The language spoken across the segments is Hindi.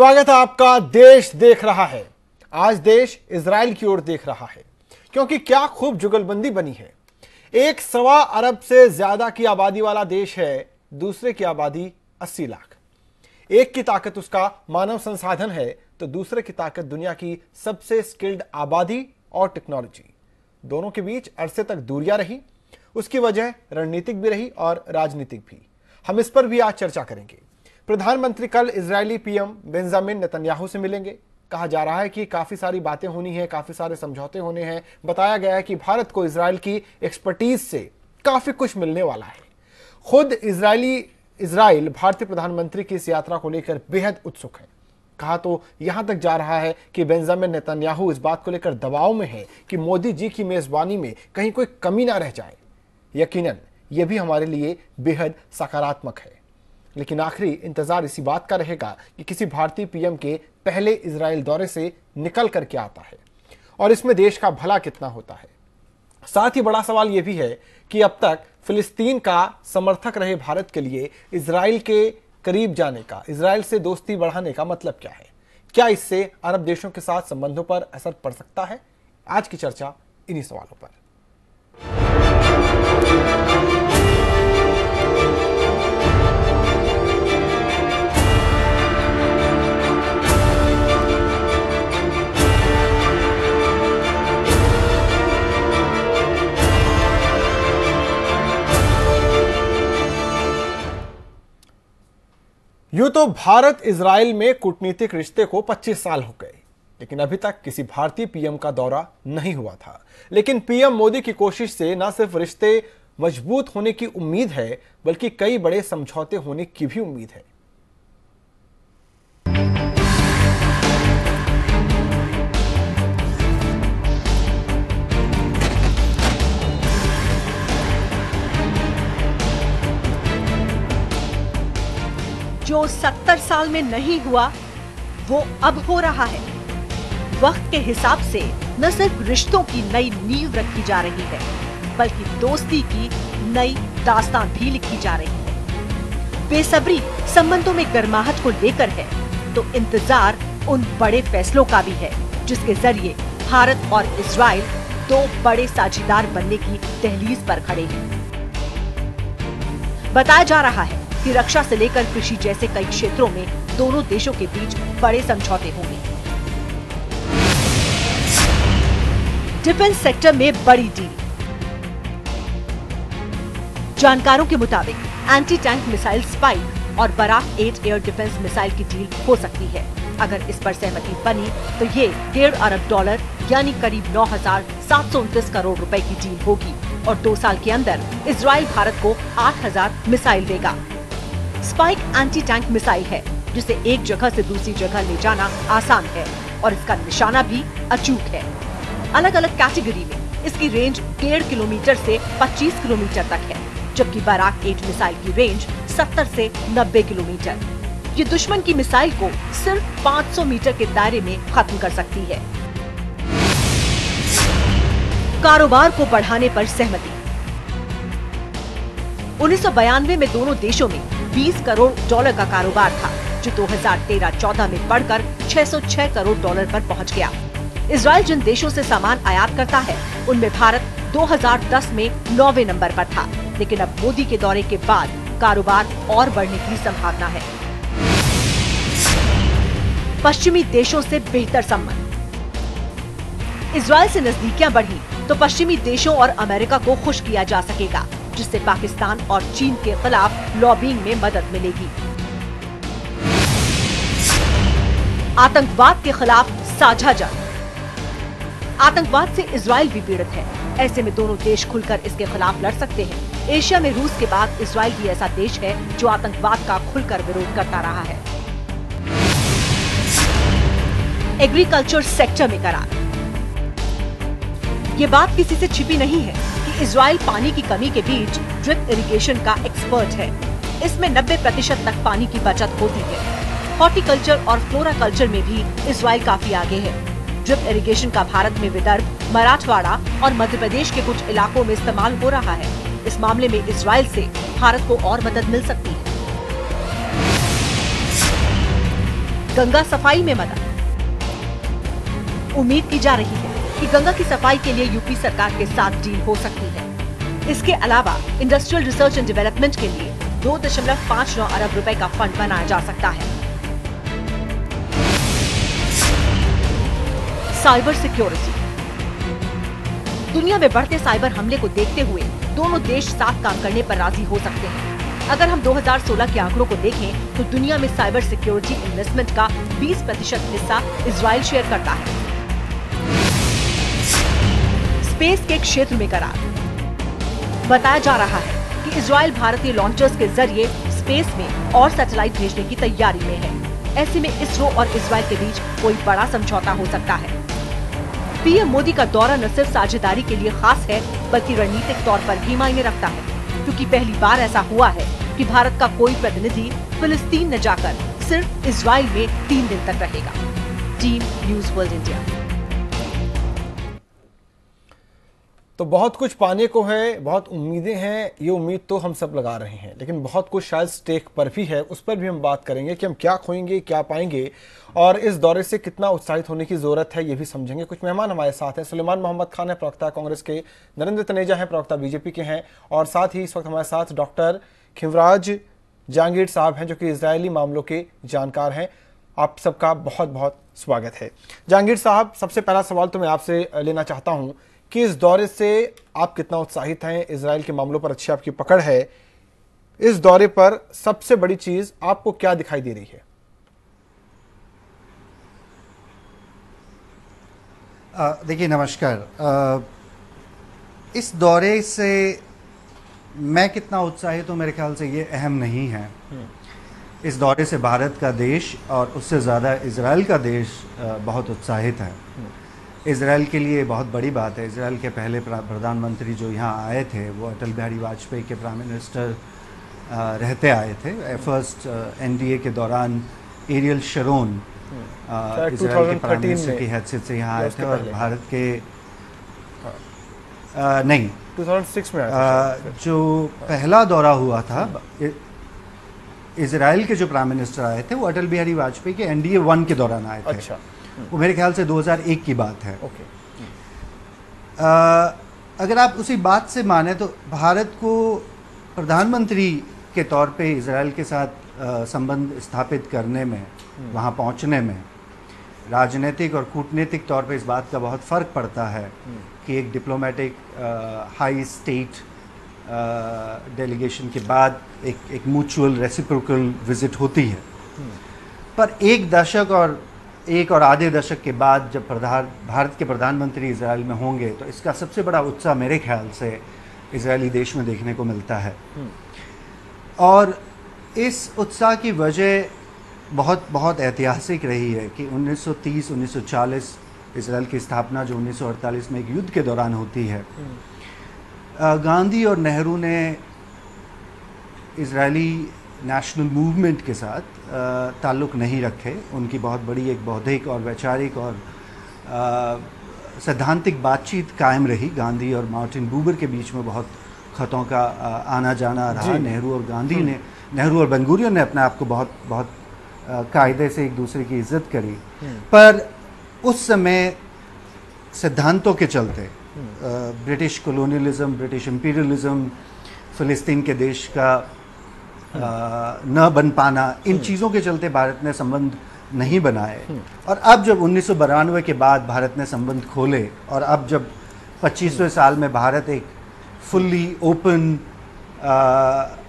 स्वागत है आपका। देश देख रहा है। आज देश इजराइल की ओर देख रहा है, क्योंकि क्या खूब जुगलबंदी बनी है। 1.25 अरब से ज्यादा की आबादी वाला देश है, दूसरे की आबादी 80 लाख। एक की ताकत उसका मानव संसाधन है, तो दूसरे की ताकत दुनिया की सबसे स्किल्ड आबादी और टेक्नोलॉजी। दोनों के बीच अरसे तक दूरियां रही। उसकी वजह रणनीतिक भी रही और राजनीतिक भी। हम इस पर भी आज चर्चा करेंगे। प्रधानमंत्री कल इजरायली पीएम बेंजामिन नेतन्याहू से मिलेंगे। कहा जा रहा है कि काफी सारी बातें होनी है, काफी सारे समझौते होने हैं। बताया गया है कि भारत को इजराइल की एक्सपर्टीज से काफी कुछ मिलने वाला है। खुद इजराइल भारतीय प्रधानमंत्री की इस यात्रा को लेकर बेहद उत्सुक है। कहा तो यहां तक जा रहा है कि बेंजामिन नेतन्याहू इस बात को लेकर दबाव में है कि मोदी जी की मेजबानी में कहीं कोई कमी ना रह जाए। यकीनन यह भी हमारे लिए बेहद सकारात्मक है। लेकिन आखिरी इंतजार इसी बात का रहेगा कि किसी भारतीय पीएम के पहले इजराइल दौरे से निकल करके आता है और इसमें देश का भला कितना होता है। साथ ही बड़ा सवाल यह भी है कि अब तक फिलिस्तीन का समर्थक रहे भारत के लिए इजराइल के करीब जाने का, इजराइल से दोस्ती बढ़ाने का मतलब क्या है। क्या इससे अरब देशों के साथ संबंधों पर असर पड़ सकता है? आज की चर्चा इन्हीं सवालों पर। यूं तो भारत इजराइल में कूटनीतिक रिश्ते को 25 साल हो गए, लेकिन अभी तक किसी भारतीय पीएम का दौरा नहीं हुआ था। लेकिन पीएम मोदी की कोशिश से न सिर्फ रिश्ते मजबूत होने की उम्मीद है, बल्कि कई बड़े समझौते होने की भी उम्मीद है। जो 70 साल में नहीं हुआ वो अब हो रहा है। वक्त के हिसाब से न सिर्फ रिश्तों की नई नींव रखी जा रही है, बल्कि दोस्ती की नई दास्तान भी लिखी जा रही है। बेसब्री संबंधों में गर्माहट को लेकर है, तो इंतजार उन बड़े फैसलों का भी है जिसके जरिए भारत और इजराइल दो बड़े साझेदार बनने की दहलीज पर खड़े हैं। बताया जा रहा है कि रक्षा से लेकर कृषि जैसे कई क्षेत्रों में दोनों देशों के बीच बड़े समझौते होंगे। डिफेंस सेक्टर में बड़ी डील। जानकारों के मुताबिक एंटी टैंक मिसाइल स्पाइक और बराक 8 एयर डिफेंस मिसाइल की डील हो सकती है। अगर इस पर सहमति बनी तो ये $1.5 अरब यानी करीब 9,729 करोड़ रुपए की डील होगी और 2 साल के अंदर इजराइल भारत को 8,000 मिसाइल देगा। स्पाइक एंटी टैंक मिसाइल है जिसे एक जगह से दूसरी जगह ले जाना आसान है और इसका निशाना भी अचूक है। अलग अलग कैटेगरी में इसकी रेंज 1.5 किलोमीटर से 25 किलोमीटर तक है, जबकि बराक 8 मिसाइल की रेंज 70 से 90 किलोमीटर। ये दुश्मन की मिसाइल को सिर्फ 500 मीटर के दायरे में खत्म कर सकती है। कारोबार को बढ़ाने पर सहमति। 1992 में दोनों देशों में $20 करोड़ का कारोबार था, जो 2013-14 में बढ़कर $606 करोड़ पर पहुंच गया। इजराइल जिन देशों से सामान आयात करता है, उनमें भारत 2010 में 9वें नंबर पर था, लेकिन अब मोदी के दौरे के बाद कारोबार और बढ़ने की संभावना है। पश्चिमी देशों से बेहतर संबंध। इजराइल से नजदीकियां बढ़ी तो पश्चिमी देशों और अमेरिका को खुश किया जा सकेगा, जिससे पाकिस्तान और चीन के खिलाफ लॉबिंग में मदद मिलेगी। आतंकवाद के खिलाफ साझा जंग। आतंकवाद से इजराइल भी पीड़ित है, ऐसे में दोनों देश खुलकर इसके खिलाफ लड़ सकते हैं। एशिया में रूस के बाद इजराइल भी ऐसा देश है जो आतंकवाद का खुलकर विरोध करता रहा है। एग्रीकल्चर सेक्टर में करार। ये बात किसी से छिपी नहीं है कि इजराइल पानी की कमी के बीच ड्रिप इरिगेशन का एक्सपर्ट है। इसमें 90% तक पानी की बचत होती है। हॉर्टिकल्चर और फ्लोराकल्चर में भी इजराइल काफी आगे है। ड्रिप इरिगेशन का भारत में विदर्भ, मराठवाड़ा और मध्य प्रदेश के कुछ इलाकों में इस्तेमाल हो रहा है। इस मामले में इजराइल से भारत को और मदद मिल सकती है। गंगा सफाई में मदद। उम्मीद की जा रही है कि गंगा की सफाई के लिए यूपी सरकार के साथ डील हो सकती है। इसके अलावा इंडस्ट्रियल रिसर्च एंड डेवलपमेंट के लिए 2.59 अरब रुपए का फंड बनाया जा सकता है। Cyber security. दुनिया में बढ़ते साइबर हमले को देखते हुए दोनों देश साथ काम करने पर राजी हो सकते हैं। अगर हम 2016 के आंकड़ों को देखें तो दुनिया में साइबर सिक्योरिटी इन्वेस्टमेंट का 20% हिस्सा इजराइल शेयर करता है। स्पेस के क्षेत्र में करार। बताया जा रहा है कि इजराइल भारतीय लॉन्चर्स के जरिए स्पेस में और सैटेलाइट भेजने की तैयारी में है। ऐसे में इसरो और इजराइल के बीच कोई बड़ा समझौता हो सकता है। पीएम मोदी का दौरा न सिर्फ साझेदारी के लिए खास है बल्कि रणनीतिक तौर पर भी मायने रखता है, क्योंकि पहली बार ऐसा हुआ है कि भारत का कोई प्रतिनिधि फिलिस्तीन न जाकर सिर्फ इजराइल में 3 दिन तक रहेगा। Team news world India. तो बहुत कुछ पाने को है, बहुत उम्मीदें हैं, ये उम्मीद तो हम सब लगा रहे हैं, लेकिन बहुत कुछ शायद स्टेक पर भी है। उस पर भी हम बात करेंगे कि हम क्या खोएंगे, क्या पाएंगे और इस दौरे से कितना उत्साहित होने की जरूरत है, ये भी समझेंगे। कुछ मेहमान हमारे साथ हैं। सुलेमान मोहम्मद खान है, प्रवक्ता कांग्रेस के। नरेंद्र तनेजा हैं, प्रवक्ता बीजेपी के हैं। और साथ ही इस वक्त हमारे साथ डॉक्टर खिवराज जहांगीर साहब हैं, जो कि इजरायली मामलों के जानकार हैं। आप सबका बहुत बहुत स्वागत है। जहांगीर साहब, सबसे पहला सवाल तो मैं आपसे लेना चाहता हूं कि इस दौरे से आप कितना उत्साहित हैं? इजराइल के मामलों पर अच्छी आपकी पकड़ है। इस दौरे पर सबसे बड़ी चीज आपको क्या दिखाई दे रही है? देखिए, नमस्कार। इस दौरे से मैं कितना उत्साहित हूँ, मेरे ख्याल से ये अहम नहीं है। इस दौरे से भारत का देश और उससे ज़्यादा इजराइल का देश बहुत उत्साहित है। इजराइल के लिए बहुत बड़ी बात है। इजराइल के पहले प्रधानमंत्री जो यहाँ आए थे वो अटल बिहारी वाजपेयी के प्राइम मिनिस्टर रहते आए थे। फर्स्ट एनडीए के दौरान एरियल शरोन इजराइल के प्राइम मिनिस्टर की हैसियत से यहाँ आए थे और भारत के नहीं 2006 में आए जो पहला दौरा हुआ था इजराइल के जो प्राइम मिनिस्टर आए थे वो अटल बिहारी वाजपेयी के एनडीए 1 के दौरान आए थे। अच्छा। वो मेरे ख्याल से 2001 की बात है। ओके। अगर आप उसी बात से माने तो भारत को प्रधानमंत्री के तौर पे इजराइल के साथ संबंध स्थापित करने में, वहाँ पहुँचने में राजनीतिक और कूटनीतिक तौर पे इस बात का बहुत फ़र्क पड़ता है कि एक डिप्लोमेटिक हाई स्टेट डेलीगेशन के बाद एक म्यूचुअल रेसिप्रोकल विजिट होती है। पर एक और आधे दशक के बाद जब भारत के प्रधानमंत्री इजराइल में होंगे तो इसका सबसे बड़ा उत्साह मेरे ख्याल से इजरायली देश में देखने को मिलता है। और इस उत्साह की वजह बहुत ऐतिहासिक रही है कि 1930-1940 इजराइल की स्थापना जो 1948 में एक युद्ध के दौरान होती है, गांधी और नेहरू ने इजरायली नेशनल मूवमेंट के साथ ताल्लुक़ नहीं रखे। उनकी बहुत बड़ी एक बौद्धिक और वैचारिक और सैद्धांतिक बातचीत कायम रही। गांधी और मार्टिन बूबर के बीच में बहुत खतों का आना जाना रहा। नेहरू और बेन गुरियन ने अपने आप को बहुत कायदे से एक दूसरे की इज्जत करी। पर उस समय सिद्धांतों के चलते ब्रिटिश कॉलोनियलिज्म, ब्रिटिश इंपीरियलिज्म, फ़िलिस्तीन के देश का न बन पाना, इन चीज़ों के चलते भारत ने संबंध नहीं बनाए। और अब जब 1992 के बाद भारत ने संबंध खोले और अब जब 25वें साल में भारत एक फुल्ली ओपन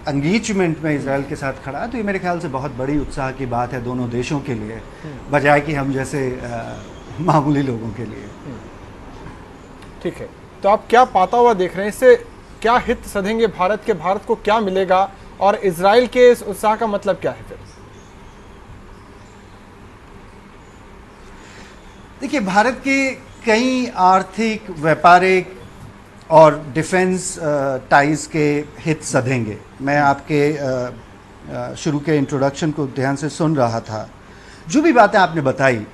एंगेजमेंट में इजराइल के साथ खड़ा है, तो ये मेरे ख्याल से बहुत बड़ी उत्साह की बात है दोनों देशों के लिए, बजाय कि हम जैसे मामूली लोगों के लिए। ठीक है, तो आप क्या पाता हुआ देख रहे हैं? इससे क्या हित सधेंगे भारत के? भारत को क्या मिलेगा और इजराइल के इस उत्साह का मतलब क्या है फिर? देखिए, भारत के कई आर्थिक, व्यापारिक और डिफेंस टाइज के हित सधेंगे। मैं आपके शुरू के इंट्रोडक्शन को ध्यान से सुन रहा था। जो भी बातें आपने बताई,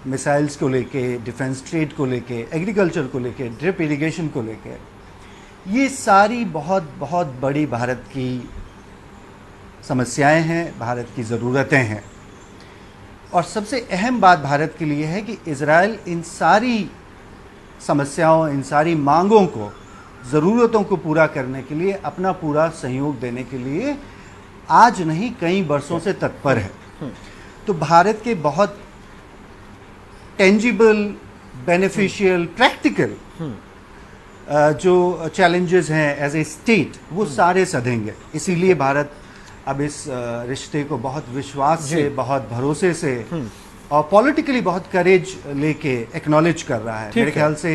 मिसाइल्स को लेके, डिफेंस ट्रेड को लेके, एग्रीकल्चर को लेके, ड्रिप इरिगेशन को लेके, ये सारी बहुत बड़ी भारत की समस्याएं हैं, भारत की ज़रूरतें हैं। और सबसे अहम बात भारत के लिए है कि इजराइल इन सारी समस्याओं, इन सारी मांगों को, ज़रूरतों को पूरा करने के लिए अपना पूरा सहयोग देने के लिए आज नहीं कई वर्षों से तत्पर है। तो भारत के बहुत टेंजिबल, बेनिफिशियल, प्रैक्टिकल जो चैलेंजेस हैं एज ए स्टेट, वो सारे सधेंगे। इसीलिए भारत अब इस रिश्ते को बहुत विश्वास से, बहुत भरोसे से और पॉलिटिकली बहुत करेज लेके एक्नॉलेज कर रहा है। मेरे ख्याल से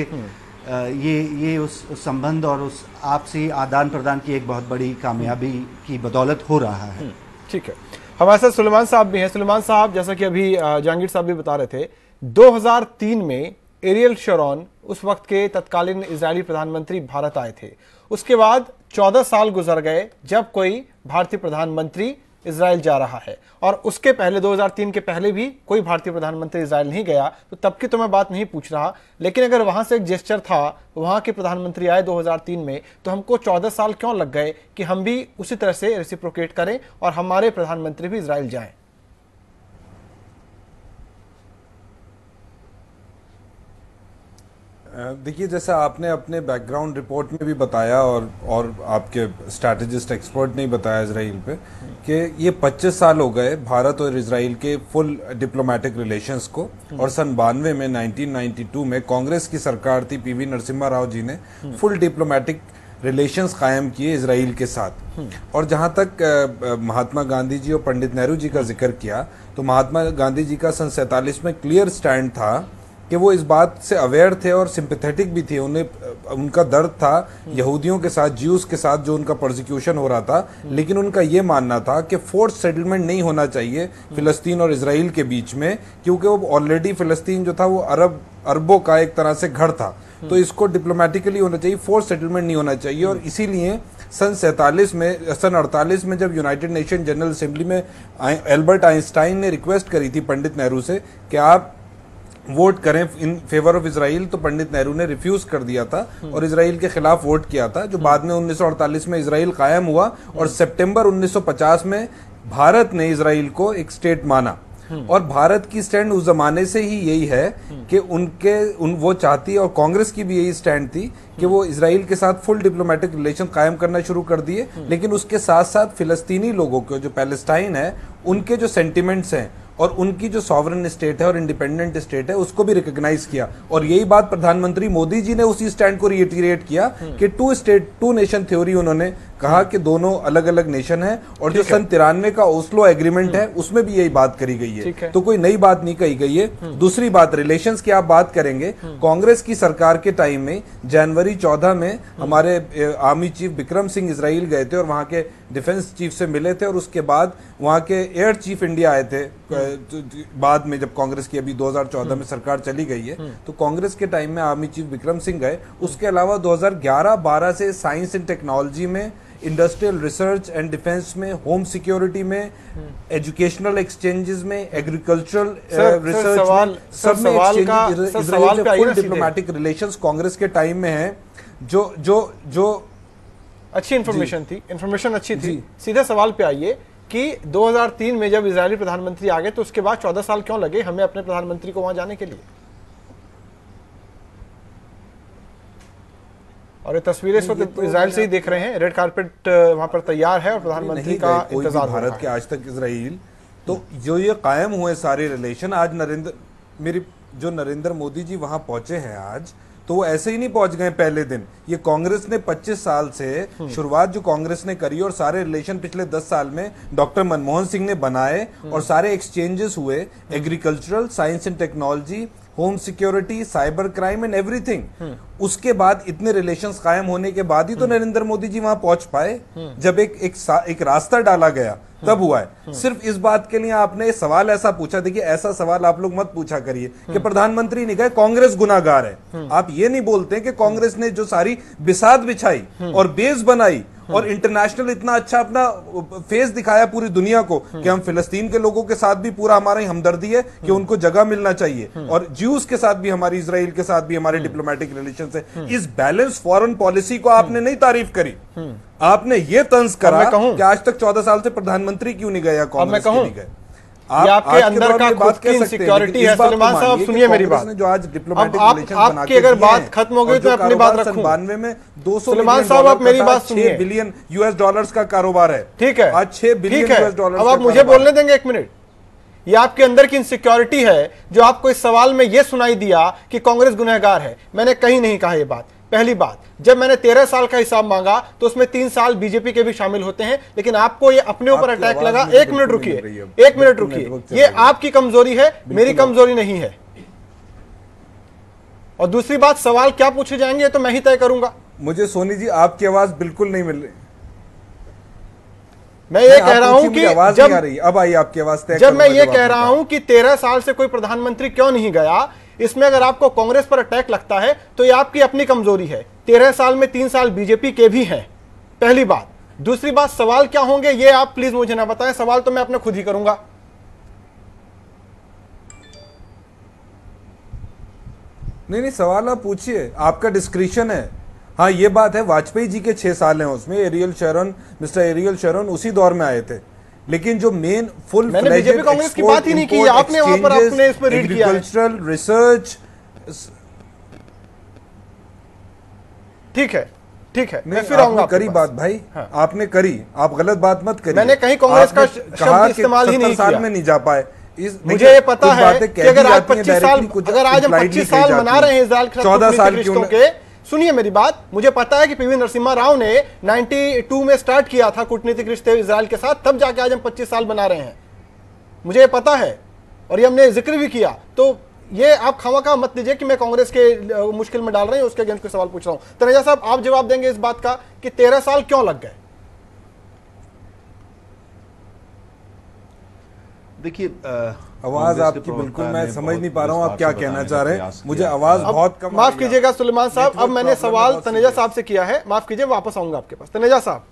ये उस संबंध और उस आपसी आदान प्रदान की एक बहुत बड़ी कामयाबी की बदौलत हो रहा है। ठीक है, हमारे साथ सुलेमान साहब भी हैं। सुलेमान साहब, जैसा कि अभी जहांगीर साहब भी बता रहे थे, 2003 में एरियल शरोन उस वक्त के तत्कालीन इजरायली प्रधानमंत्री भारत आए थे। उसके बाद 14 साल गुजर गए जब कोई भारतीय प्रधानमंत्री इजराइल जा रहा है, और उसके पहले 2003 के पहले भी कोई भारतीय प्रधानमंत्री इजराइल नहीं गया। तो तब की तो मैं बात नहीं पूछ रहा, लेकिन अगर वहां से एक जेस्चर था, वहां के प्रधानमंत्री आए 2003 में, तो हमको 14 साल क्यों लग गए कि हम भी उसी तरह से रेसिप्रोकेट करें और हमारे प्रधानमंत्री भी इजराइल जाएं? देखिए, जैसा आपने अपने बैकग्राउंड रिपोर्ट में भी बताया और आपके स्ट्रैटेजिस्ट एक्सपर्ट ने बताया इजराइल पे कि ये 25 साल हो गए भारत और इजराइल के फुल डिप्लोमेटिक रिलेशंस को, और सन 92 में 1992 में कांग्रेस की सरकार थी, पीवी नरसिम्हा राव जी ने फुल डिप्लोमेटिक रिलेशंस कायम किए इजराइल के साथ। और जहां तक महात्मा गांधी जी और पंडित नेहरू जी का जिक्र किया, तो महात्मा गांधी जी का सन 47 में क्लियर स्टैंड था कि वो इस बात से अवेयर थे और सिंपैथेटिक भी थे। उनका दर्द था यहूदियों के साथ, ज्यूज के साथ जो उनका प्रोसिक्यूशन हो रहा था, लेकिन उनका ये मानना था कि फोर्स सेटलमेंट नहीं होना चाहिए फिलिस्तीन और इजराइल के बीच में, क्योंकि वो ऑलरेडी फिलिस्तीन जो था वो अरबों का एक तरह से घर था। तो इसको डिप्लोमेटिकली होना चाहिए, फोर्स सेटलमेंट नहीं होना चाहिए। और इसीलिए सन 48 में जब यूनाइटेड नेशन जनरल असेंबली में एल्बर्ट आइंस्टाइन ने रिक्वेस्ट करी थी पंडित नेहरू से कि आप वोट करें इन फेवर ऑफ इजराइल, तो पंडित नेहरू ने रिफ्यूज कर दिया था और इजराइल के खिलाफ वोट किया था, जो बाद में 1948 में इजराइल कायम हुआ। और सितंबर 1950 में भारत ने इजराइल को एक स्टेट माना। और भारत की स्टैंड उस जमाने से ही यही है कि वो चाहती, और कांग्रेस की भी यही स्टैंड थी कि वो इजराइल के साथ फुल डिप्लोमेटिक रिलेशन कायम करना शुरू कर दिए, लेकिन उसके साथ साथ फिलिस्तीनी लोगों को, जो पैलेस्टाइन है, उनके जो सेंटिमेंट्स हैं और उनकी जो सॉवरन स्टेट है और इंडिपेंडेंट स्टेट है, उसको भी रिकॉग्नाइज किया। और यही बात प्रधानमंत्री मोदी जी ने उसी स्टैंड को रिइटरेट किया कि 2 स्टेट 2 नेशन थ्योरी उन्होंने कहा कि दोनों अलग अलग नेशन है। और जो सन 93 का ओस्लो एग्रीमेंट है, उसमें भी यही बात करी गई है। तो कोई नई बात नहीं कही गई है। दूसरी बात, रिलेशंस की आप बात करेंगे, कांग्रेस की सरकार के टाइम में जनवरी 14 में हमारे army chief Bikram Singh Israel गए थे और वहां के डिफेंस चीफ से मिले थे। और उसके बाद वहां के एयर चीफ इंडिया आए थे बाद में, जब कांग्रेस की अभी 2014 में सरकार चली गई है, तो कांग्रेस के टाइम में आर्मी चीफ बिक्रम सिंह गए। उसके अलावा 2011-12 से साइंस एंड टेक्नोलॉजी में, इंडस्ट्रियल रिसर्च एंड डिफेंस में, होम सिक्योरिटी में, एजुकेशनल एक्सचेंजेस में, एग्रीकल्चरल रिसर्च, सब में इजराइल से फुल डिप्लोमेटिक रिलेशंस कांग्रेस के टाइम में है। जो अच्छी इंफॉर्मेशन थी, इंफॉर्मेशन अच्छी थी। सीधे सवाल पे आइए कि 2003 में जब इजरायली प्रधानमंत्री आ गए, तो उसके बाद 14 साल क्यों लगे हमें अपने प्रधानमंत्री को वहां जाने के लिए? और ये तस्वीरें इस वक्त इजराइल से ही देख रहे हैं, रेड कारपेट वहां पर तैयार है और प्रधानमंत्री का इंतजार हो रहा है। भारत के आज तक इजराइल, तो जो ये कायम हुए सारे रिलेशन, आज नरेंद्र मोदी जी वहां पहुंचे हैं आज, तो वो ऐसे ही नहीं पहुंच गए पहले दिन। ये कांग्रेस ने 25 साल से शुरुआत जो कांग्रेस ने करी, और सारे रिलेशन पिछले 10 साल में डॉक्टर मनमोहन सिंह ने बनाए, और सारे एक्सचेंजेस हुए, agricultural, science and technology, home security, cyber crime and everything. उसके बाद इतने रिलेशंस कायम होने के बाद ही तो नरेंद्र मोदी जी वहां पहुंच पाए। जब एक रास्ता डाला गया तब हुआ है। सिर्फ इस बात के लिए आपने सवाल ऐसा पूछा, देखिए ऐसा सवाल आप लोग मत पूछा करिए कि प्रधानमंत्री नहीं गए, कांग्रेस गुनाहगार है। आप ये नहीं बोलते कि कांग्रेस ने जो सारी बिसात बिछाई और बेस बनाई और इंटरनेशनल इतना अच्छा अपना फेस दिखाया पूरी दुनिया को कि हम फिलिस्तीन के लोगों के साथ भी पूरा हमारी हमदर्दी है कि उनको जगह मिलना चाहिए, और ज्यूज के साथ भी हमारी, इजराइल के साथ भी हमारे डिप्लोमेटिक रिलेशन है। इस बैलेंस फॉरेन पॉलिसी को आपने नहीं तारीफ करी, आपने ये तंज करा कि आज तक 14 साल से प्रधानमंत्री क्यों नहीं गए या कांग्रेस क्यों नहीं गए। ये आपके अंदर का खुद की इनसिक्योरिटी है। सलमान साहब सुनिए मेरी बात, जो आज डिप्लोमेटिक आपकी अगर बात खत्म हो गई तो अपनी बात रखूं। 92 में 200 सलमान साहब आप मेरी बात सुनिए। 6 बिलियन US डॉलर्स का कारोबार है, ठीक है, आज 6 बिलियन US डॉलर्स। अब आप मुझे बोलने देंगे एक मिनट। ये आपके अंदर की इनसिक्योरिटी है जो आपको इस सवाल में यह सुनाई दिया कि कांग्रेस गुनहगार है। मैंने कहीं नहीं कहा यह बात। पहली बात, जब मैंने 13 साल का हिसाब मांगा तो उसमें 3 साल बीजेपी के भी शामिल होते हैं, लेकिन आपको ये अपने ऊपर अटैक लगा। एक मिनट रुकिए, एक मिनट रुकिए, ये आपकी कमजोरी है, मेरी कमजोरी नहीं है। और दूसरी बात, सवाल क्या पूछे जाएंगे तो मैं ही तय करूंगा। मुझे सोनी जी आपकी आवाज बिल्कुल नहीं मिल रही। मैं ये कह रहा हूं कि आवाज नहीं आ रही, अब आई आपकी आवाज। जब मैं ये कह रहा हूं कि 13 साल से कोई प्रधानमंत्री क्यों नहीं गया, इसमें अगर आपको कांग्रेस पर अटैक लगता है तो ये आपकी अपनी कमजोरी है। 13 साल में 3 साल बीजेपी के भी हैं, पहली बात। दूसरी बात, सवाल क्या होंगे ये आप प्लीज मुझे ना बताएं, सवाल तो मैं अपने खुद ही करूंगा। नहीं, सवाल आप पूछिए, आपका डिस्क्रिप्शन है। हाँ, ये बात है, वाजपेयी जी के 6 साल हैं उसमें, मिस्टर एरियल शरण उसी दौर में आए थे, लेकिन जो मेन फुल मैंने बीजेपी कांग्रेस की बात ही नहीं की, आपने वहां पर अपने इस पर रीड किया है। एग्रीकल्चरल रिसर्च, ठीक है, ठीक है, मैं फिर आऊंगा। करी बात भाई, हाँ। आपने करी, आप गलत बात मत करिए। मैंने कहीं कांग्रेस का शब्द इस्तेमाल ही नहीं किया। साल में नहीं जा पाए। मुझे ये पता है कि अगर आज 25 साल, अगर आज हम 25 साल मना रहे हैं इजराइल के साथ 14 साल रिश्तों के, सुनिए मेरी बात, मुझे पता है कि पीवी नरसिम्हा राव ने 92 में स्टार्ट किया था कूटनीतिक रिश्ते इजराइल के साथ, तब जाके आज हम 25 साल बना रहे हैं। मुझे ये पता है और ये हमने जिक्र भी किया। तो ये आप खामखा मत दीजिए कि मैं कांग्रेस के मुश्किल में डाल रहे हैं, उसके अगेंस्ट कोई सवाल पूछ रहा हूं। तनेजा साहब, आप जवाब देंगे इस बात का कि 13 साल क्यों लग गए? देखिए, आवाज आपकी बिल्कुल मैं समझ नहीं पा रहा हूं आप क्या कहना चाह रहे हैं। मुझे आवाज बहुत कम। माफ कीजिएगा सुलेमान साहब, अब मैंने सवाल तनेजा साहब से किया है, माफ कीजिए, वापस आऊंगा आपके पास। तनेजा साहब।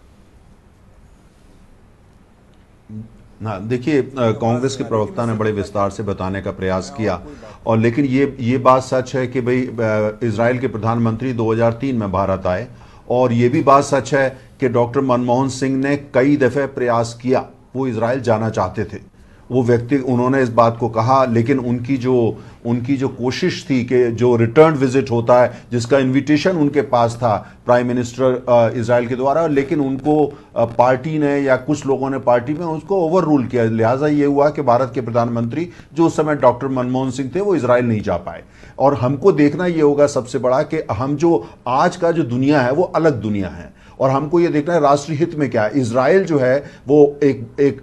हाँ, देखिए, कांग्रेस के प्रवक्ता ने बड़े विस्तार से बताने का प्रयास किया, और लेकिन ये बात सच है कि भाई इजराइल के प्रधानमंत्री 2003 में भारत आए, और ये भी बात सच है कि डॉक्टर मनमोहन सिंह ने कई दफे प्रयास किया, वो इजराइल जाना चाहते थे। वो व्यक्ति, उन्होंने इस बात को कहा, लेकिन उनकी जो कोशिश थी कि जो रिटर्न विजिट होता है, जिसका इनविटेशन उनके पास था प्राइम मिनिस्टर इजराइल के द्वारा, लेकिन उनको पार्टी ने या कुछ लोगों ने पार्टी में उसको ओवर रूल किया। लिहाजा ये हुआ कि भारत के प्रधानमंत्री जो उस समय डॉक्टर मनमोहन सिंह थे वो इजराइल नहीं जा पाए। और हमको देखना ये होगा सबसे बड़ा कि हम जो आज का जो दुनिया है वो अलग दुनिया है, और हमको ये देखना है राष्ट्रीय हित में क्या है। इजराइल जो है वो एक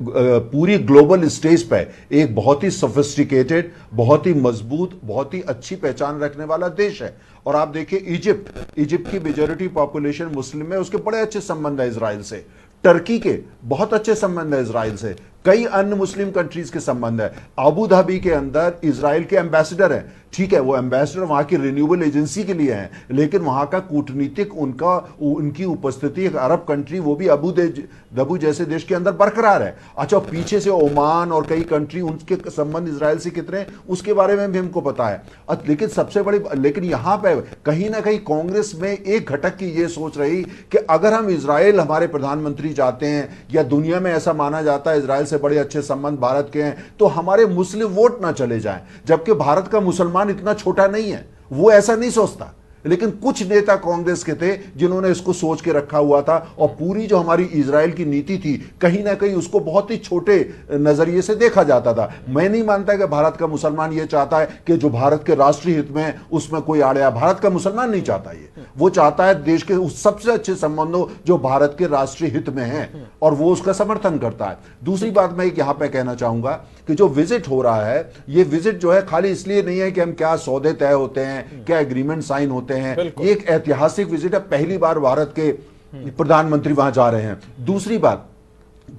पूरी ग्लोबल स्टेज पे एक बहुत ही सोफिस्टिकेटेड, बहुत ही मजबूत, बहुत ही अच्छी पहचान रखने वाला देश है। और आप देखिए इजिप्ट की मेजॉरिटी पॉपुलेशन मुस्लिम है, उसके बड़े अच्छे संबंध है इजराइल से। टर्की के बहुत अच्छे संबंध है इजराइल से, कई अन्य मुस्लिम कंट्रीज के संबंध है। अबू धाबी के अंदर इजराइल के एम्बेसडर हैं, ठीक है, वो एम्बेसडर वहां की रिन्यूएबल एजेंसी के लिए हैं, लेकिन वहां का कूटनीतिक उनकी उपस्थिति एक अरब कंट्री, वो भी अबू जैसे देश के अंदर बरकरार है। अच्छा, पीछे से ओमान और कई कंट्री, उनके संबंध इजराइल से कितने, उसके बारे में भी हमको पता है। लेकिन सबसे बड़ी, लेकिन यहां पर कहीं ना कहीं कांग्रेस में एक घटक की ये सोच रही कि अगर हम इजराइल, हमारे प्रधानमंत्री जाते हैं, या दुनिया में ऐसा माना जाता है इजराइल से बड़े अच्छे संबंध भारत के हैं, तो हमारे मुस्लिम वोट ना चले जाएं। जबकि भारत का मुसलमान इतना छोटा नहीं है, वो ऐसा नहीं सोचता। लेकिन कुछ नेता कांग्रेस के थे जिन्होंने इसको सोच के रखा हुआ था, और पूरी जो हमारी इजराइल की नीति थी कहीं ना कहीं उसको बहुत ही छोटे नजरिए से देखा जाता था। मैं नहीं मानता कि भारत का मुसलमान ये चाहता है कि जो भारत के राष्ट्रीय हित में उसमें कोई आड़े। भारत का मुसलमान नहीं चाहता ये, वो चाहता है देश के उस सबसे अच्छे संबंधों जो भारत के राष्ट्रीय हित में है, और वो उसका समर्थन करता है। दूसरी बात मैं यहां पर कहना चाहूंगा कि जो विजिट हो रहा है, ये विजिट जो है खाली इसलिए नहीं है कि हम क्या सौदे तय होते हैं, क्या एग्रीमेंट साइन होते हैं। ये एक ऐतिहासिक विजिट है, पहली बार भारत के प्रधानमंत्री वहां जा रहे हैं। दूसरी बात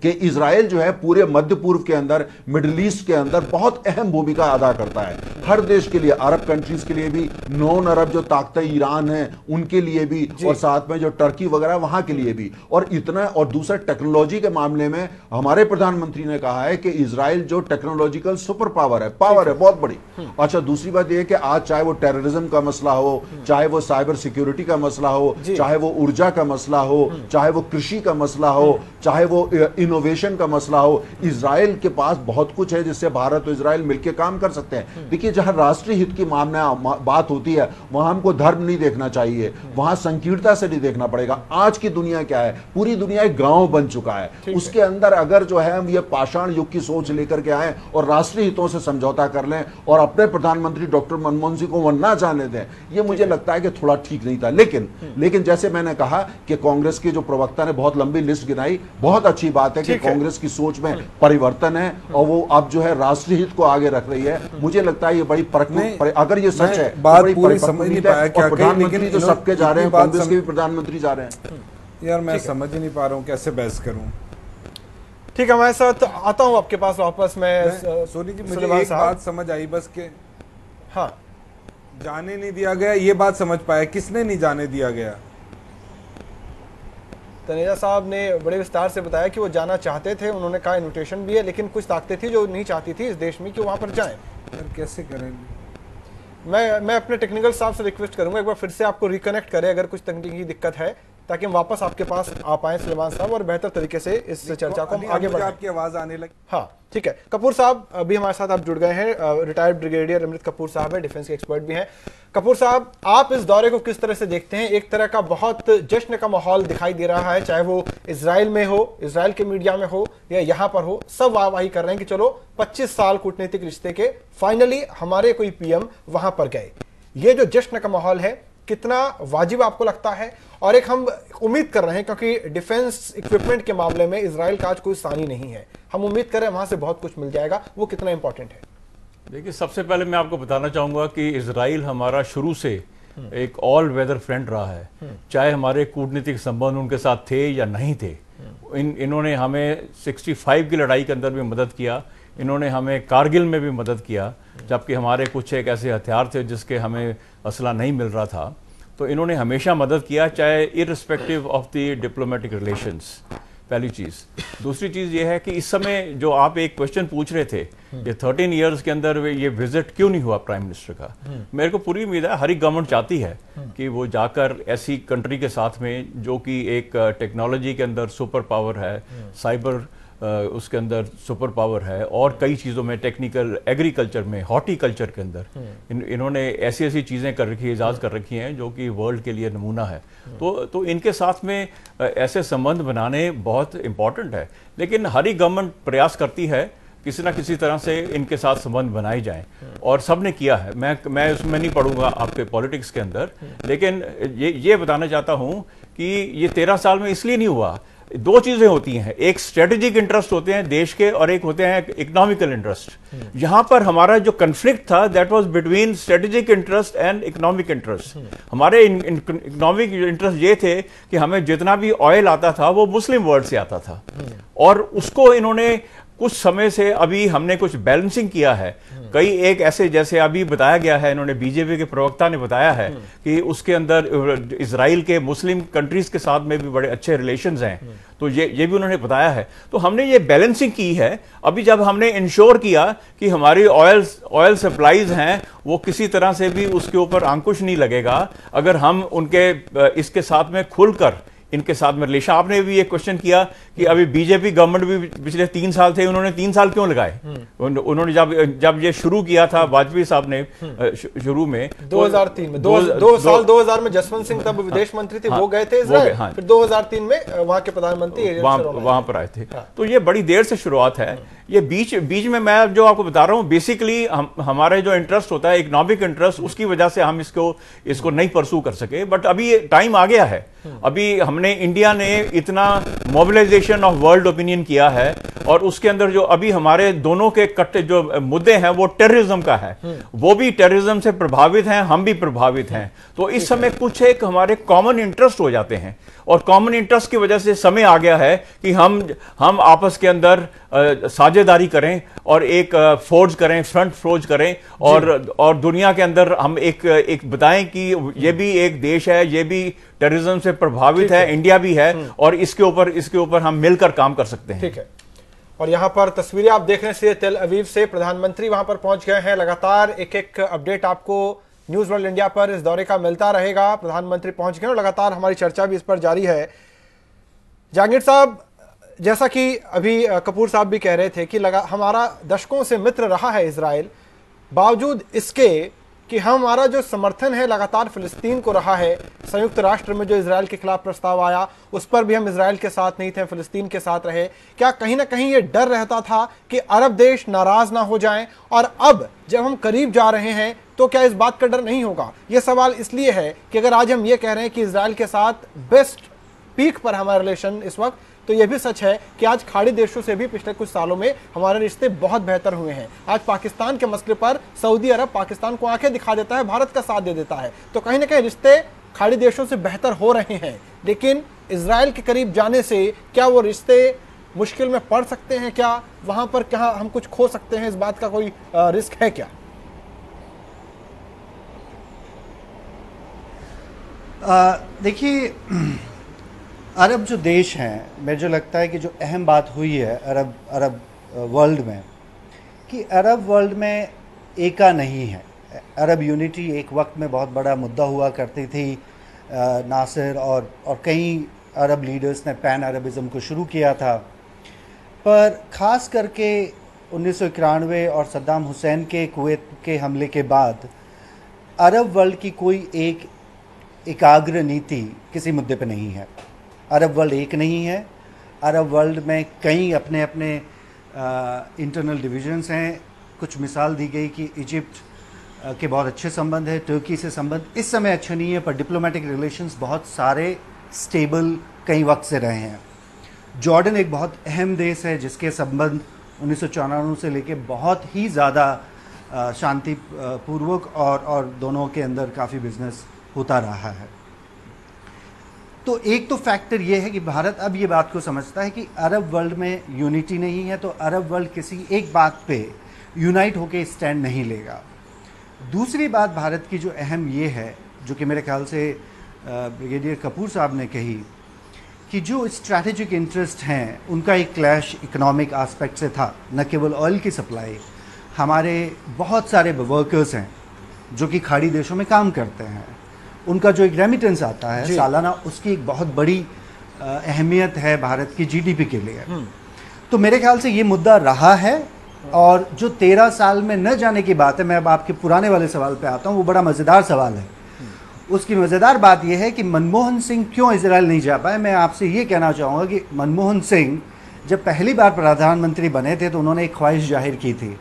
कि इजराइल जो है पूरे मध्य पूर्व के अंदर, मिडिल ईस्ट के अंदर बहुत अहम भूमिका अदा करता है, हर देश के लिए, अरब कंट्रीज के लिए भी, नॉन अरब जो ताकतें ईरान है उनके लिए भी, और साथ में जो टर्की वगैरह वहां के लिए भी। और इतना, और दूसरा टेक्नोलॉजी के मामले में हमारे प्रधानमंत्री ने कहा है कि इजराइल जो टेक्नोलॉजिकल सुपर पावर है बहुत बड़ी। अच्छा, दूसरी बात यह है कि आज चाहे वो टेररिज्म का मसला हो, चाहे वो साइबर सिक्योरिटी का मसला हो, चाहे वो ऊर्जा का मसला हो, चाहे वो कृषि का मसला हो, चाहे वो इनोवेशन का मसला हो, इजराइल के पास बहुत कुछ है जिससे भारत और इजराइल मिलकर काम कर सकते हैं। देखिए, जहां राष्ट्रीय हित की बात होती है वहां हमको धर्म नहीं देखना चाहिए, वहां संकीर्णता से नहीं देखना पड़ेगा। आज की दुनिया क्या है, पूरी दुनिया एक गांव बन चुका है, उसके अंदर अगर जो है हम ये पाषाण युग की सोच लेकर के आए और राष्ट्रीय हितों से समझौता कर लें और अपने प्रधानमंत्री डॉक्टर मनमोहन सिंह को ना जाने दें, ये मुझे लगता है कि थोड़ा ठीक नहीं था। लेकिन जैसे मैंने कहा कि कांग्रेस के जो प्रवक्ता ने बहुत लंबी लिस्ट गिनाई, बहुत अच्छी बात है कि कांग्रेस की सोच में परिवर्तन है और वो अब जो है राष्ट्रीय हित को आगे रख रही है। मुझे लगता है ये बड़ी अगर ये सच है, बात पूरी समझ नहीं पाया क्या, प्रधानमंत्री तो सबके जा रहे हैं, कांग्रेस के भी प्रधानमंत्री जा रहे हैं। यार मैं समझ ही नहीं पा रहा हूँ कैसे बहस करूं। ठीक है, मैं साथ आता हूँ आपके पास वापस। मैं सोनी जी, मुझे एक बात समझ आई बस के, हाँ, जाने नहीं दिया गया, ये बात समझ पाया, किसने नहीं जाने दिया गया? तनेजा साहब ने बड़े विस्तार से बताया कि वो जाना चाहते थे, उन्होंने कहा इन्विटेशन भी है, लेकिन कुछ ताकतें थी जो नहीं चाहती थी इस देश में कि वहां पर जाएं। यार कैसे करेंगे? मैं अपने टेक्निकल स्टाफ से रिक्वेस्ट करूंगा एक बार फिर से आपको रिकनेक्ट करें अगर कुछ तकनीकी दिक्कत है, ताकि हम वापस आपके पास आ पाए सुलेमान साहब और बेहतर तरीके से इस चर्चा को आगे बढ़ाएं। आपकी आवाज आने लगी। हाँ ठीक है, कपूर साहब अभी हमारे साथ आप जुड़ गए हैं। रिटायर्ड ब्रिगेडियर अमृत कपूर साहब है, डिफेंस के एक्सपर्ट भी हैं। कपूर साहब, आप इस दौरे को किस तरह से देखते हैं? एक तरह का बहुत जश्न का माहौल दिखाई दे रहा है, चाहे वो इजराइल में हो, इजराइल के मीडिया में हो या यहाँ पर हो, सब वाहवाही कर रहे हैं कि चलो 25 साल कूटनीतिक रिश्ते के फाइनली हमारे कोई पीएम वहां पर गए। ये जो जश्न का माहौल है कितना वाजिब आपको लगता है? और एक हम उम्मीद कर रहे हैं, क्योंकि डिफेंस इक्विपमेंट के मामले में इजराइल का आज कोई सानी नहीं है, हम उम्मीद करें वहां से बहुत कुछ मिल जाएगा, वो कितना इंपॉर्टेंट है? देखिए, सबसे पहले मैं आपको बताना चाहूंगा कि इजराइल हमारा शुरू से एक ऑल वेदर फ्रेंड रहा है, चाहे हमारे कूटनीतिक संबंध उनके साथ थे या नहीं थे। इन्होंने हमें 65 की लड़ाई के अंदर भी मदद किया, इन्होंने हमें कारगिल में भी मदद किया, जबकि हमारे कुछ एक ऐसे हथियार थे जिसके हमें असला नहीं मिल रहा था। तो इन्होंने हमेशा मदद किया, चाहे irrespective of the diplomatic relations. पहली चीज़। दूसरी चीज़ ये है कि इस समय जो आप एक क्वेश्चन पूछ रहे थे, ये 13 इयर्स के अंदर ये विजिट क्यों नहीं हुआ प्राइम मिनिस्टर का? मेरे को पूरी उम्मीद है हर एक गवर्नमेंट चाहती है कि वो जाकर ऐसी कंट्री के साथ में जो कि एक टेक्नोलॉजी के अंदर सुपर पावर है, साइबर उसके अंदर सुपर पावर है, और कई चीज़ों में टेक्निकल, एग्रीकल्चर में, हॉर्टिकल्चर के अंदर इन्होंने ऐसी ऐसी चीज़ें कर रखी है, इजाज़ कर रखी हैं जो कि वर्ल्ड के लिए नमूना है। तो इनके साथ में ऐसे संबंध बनाने बहुत इम्पॉर्टेंट है। लेकिन हर एक गवर्नमेंट प्रयास करती है किसी ना किसी तरह से इनके साथ संबंध बनाए जाएं, और सब ने किया है। मैं उसमें नहीं पढ़ूंगा आपके पॉलिटिक्स के अंदर, लेकिन ये बताना चाहता हूं कि ये 13 साल में इसलिए नहीं हुआ। दो चीजें होती हैं, एक स्ट्रेटेजिक इंटरेस्ट होते हैं देश के और एक होते हैं इकोनॉमिकल इंटरेस्ट। यहां पर हमारा जो कन्फ्लिक्ट था that was between strategic interest and economic interest. हमारे इकोनॉमिक इंटरेस्ट ये थे कि हमें जितना भी ऑयल आता था वो मुस्लिम वर्ल्ड से आता था, और उसको इन्होंने कुछ समय से अभी हमने कुछ बैलेंसिंग किया है। कई एक ऐसे, जैसे अभी बताया गया है, इन्होंने बीजेपी के प्रवक्ता ने बताया है कि उसके अंदर इजराइल के मुस्लिम कंट्रीज के साथ में भी बड़े अच्छे रिलेशंस हैं, तो ये भी उन्होंने बताया है। तो हमने ये बैलेंसिंग की है। अभी जब हमने इंश्योर किया कि हमारी ऑयल सप्लाईज हैं वो किसी तरह से भी उसके ऊपर अंकुश नहीं लगेगा अगर हम उनके इसके साथ में खुलकर इनके साथ में रिलेशन। आपने भी एक क्वेश्चन किया कि अभी बीजेपी गवर्नमेंट भी पिछले 3 साल थे, उन्होंने 3 साल क्यों लगाए? उन्होंने जब ये शुरू किया था वाजपेयी साहब ने शुरू में 2003 में 2000 में जसवंत सिंह तब विदेश मंत्री थे, वो गए थे इजराइल, फिर 2003 में वहां के प्रधानमंत्री वहां पर आए थे। तो ये बड़ी देर से शुरुआत है। ये बीच में मैं जो आपको बता रहा हूँ, बेसिकली हमारे जो इंटरेस्ट होता है, इकोनॉमिक इंटरेस्ट, उसकी वजह से हम इसको नहीं परसू कर सके। बट अभी टाइम आ गया है। अभी हमने, इंडिया ने इतना मोबिलाइजेशन ऑफ वर्ल्ड ओपिनियन किया है, और उसके अंदर जो अभी हमारे दोनों के कट्टे जो मुद्दे हैं वो टेररिज्म का है, वो भी टेररिज्म से प्रभावित हैं, हम भी प्रभावित हैं। तो इस समय कुछ एक हमारे कॉमन इंटरेस्ट हो जाते हैं, और कॉमन इंटरेस्ट की वजह से समय आ गया है कि हम आपस के अंदर साझेदारी करें और एक फोर्ज करें, फ्रंट फोर्ज करें, और दुनिया के अंदर हम एक बताएं कि ये भी एक देश है, ये भी टेररिज्म से प्रभावित है, इंडिया भी है, और इसके ऊपर हम मिलकर काम कर सकते हैं। ठीक है। और यहाँ पर तस्वीरें आप देख रहे हैं तेल अवीव से, प्रधानमंत्री वहां पर पहुंच गए हैं। लगातार एक अपडेट आपको न्यूज वर्ल्ड इंडिया पर इस दौरे का मिलता रहेगा। प्रधानमंत्री पहुंच गए और लगातार हमारी चर्चा भी इस पर जारी है। जहांगीर साहब, जैसा कि अभी कपूर साहब भी कह रहे थे कि हमारा दशकों से मित्र रहा है इजराइल, बावजूद इसके कि हमारा जो समर्थन है लगातार फिलिस्तीन को रहा है। संयुक्त राष्ट्र में जो इजराइल के खिलाफ प्रस्ताव आया उस पर भी हम इजराइल के साथ नहीं थे, फिलिस्तीन के साथ रहे। क्या कहीं ना कहीं ये डर रहता था कि अरब देश नाराज ना हो जाएं? और अब जब हम करीब जा रहे हैं तो क्या इस बात का डर नहीं होगा? ये सवाल इसलिए है कि अगर आज हम ये कह रहे हैं कि इजराइल के साथ बेस्ट पीक पर हमारा रिलेशन इस वक्त, तो यह भी सच है कि आज खाड़ी देशों से भी पिछले कुछ सालों में हमारे रिश्ते बहुत बेहतर हुए हैं। आज पाकिस्तान के मसले पर सऊदी अरब पाकिस्तान को आंखें दिखा देता है, भारत का साथ दे देता है। तो कहीं ना कहीं रिश्ते खाड़ी देशों से बेहतर हो रहे हैं, लेकिन इजराइल के करीब जाने से क्या वो रिश्ते मुश्किल में पड़ सकते हैं? क्या वहां पर क्या हम कुछ खो सकते हैं? इस बात का कोई रिस्क है क्या? देखिए, अरब जो देश हैं, मुझे लगता है कि जो अहम बात हुई है अरब वर्ल्ड में, कि अरब वर्ल्ड में एका नहीं है। अरब यूनिटी एक वक्त में बहुत बड़ा मुद्दा हुआ करती थी। नासिर और कई अरब लीडर्स ने पैन अरबिज़म को शुरू किया था, पर ख़ास करके 1991 और सद्दाम हुसैन के कुवैत के हमले के बाद अरब वर्ल्ड की कोई एक एकाग्र नीति किसी मुद्दे पे नहीं है। अरब वर्ल्ड एक नहीं है। अरब वर्ल्ड में कई अपने अपने इंटरनल डिविजन्स हैं। कुछ मिसाल दी गई कि इजिप्ट के बहुत अच्छे संबंध है, तुर्की से संबंध इस समय अच्छे नहीं है, पर डिप्लोमेटिक रिलेशंस बहुत सारे स्टेबल कई वक्त से रहे हैं। जॉर्डन एक बहुत अहम देश है जिसके संबंध 1994 से लेके बहुत ही ज़्यादा शांतिपूर्वक और दोनों के अंदर काफ़ी बिजनेस होता रहा है। तो एक तो फैक्टर ये है कि भारत अब ये बात को समझता है कि अरब वर्ल्ड में यूनिटी नहीं है, तो अरब वर्ल्ड किसी एक बात पे यूनाइट होके स्टैंड नहीं लेगा। दूसरी बात भारत की जो अहम ये है, जो कि मेरे ख्याल से ब्रिगेडियर कपूर साहब ने कही, कि जो स्ट्रैटेजिक इंटरेस्ट हैं उनका एक क्लैश इकोनॉमिक एस्पेक्ट से था। न केवल ऑयल की सप्लाई, हमारे बहुत सारे वर्कर्स हैं जो कि खाड़ी देशों में काम करते हैं, उनका जो एक रेमिटेंस आता है सालाना, उसकी एक बहुत बड़ी अहमियत है भारत की जीडीपी के लिए। तो मेरे ख्याल से ये मुद्दा रहा है। और जो 13 साल में न जाने की बात है, मैं अब आपके पुराने वाले सवाल पे आता हूँ, वो बड़ा मज़ेदार सवाल है। उसकी मज़ेदार बात यह है कि मनमोहन सिंह क्यों इजराइल नहीं जा पाए। मैं आपसे ये कहना चाहूँगा कि मनमोहन सिंह जब पहली बार प्रधानमंत्री बने थे तो उन्होंने एक ख्वाहिश जाहिर की थी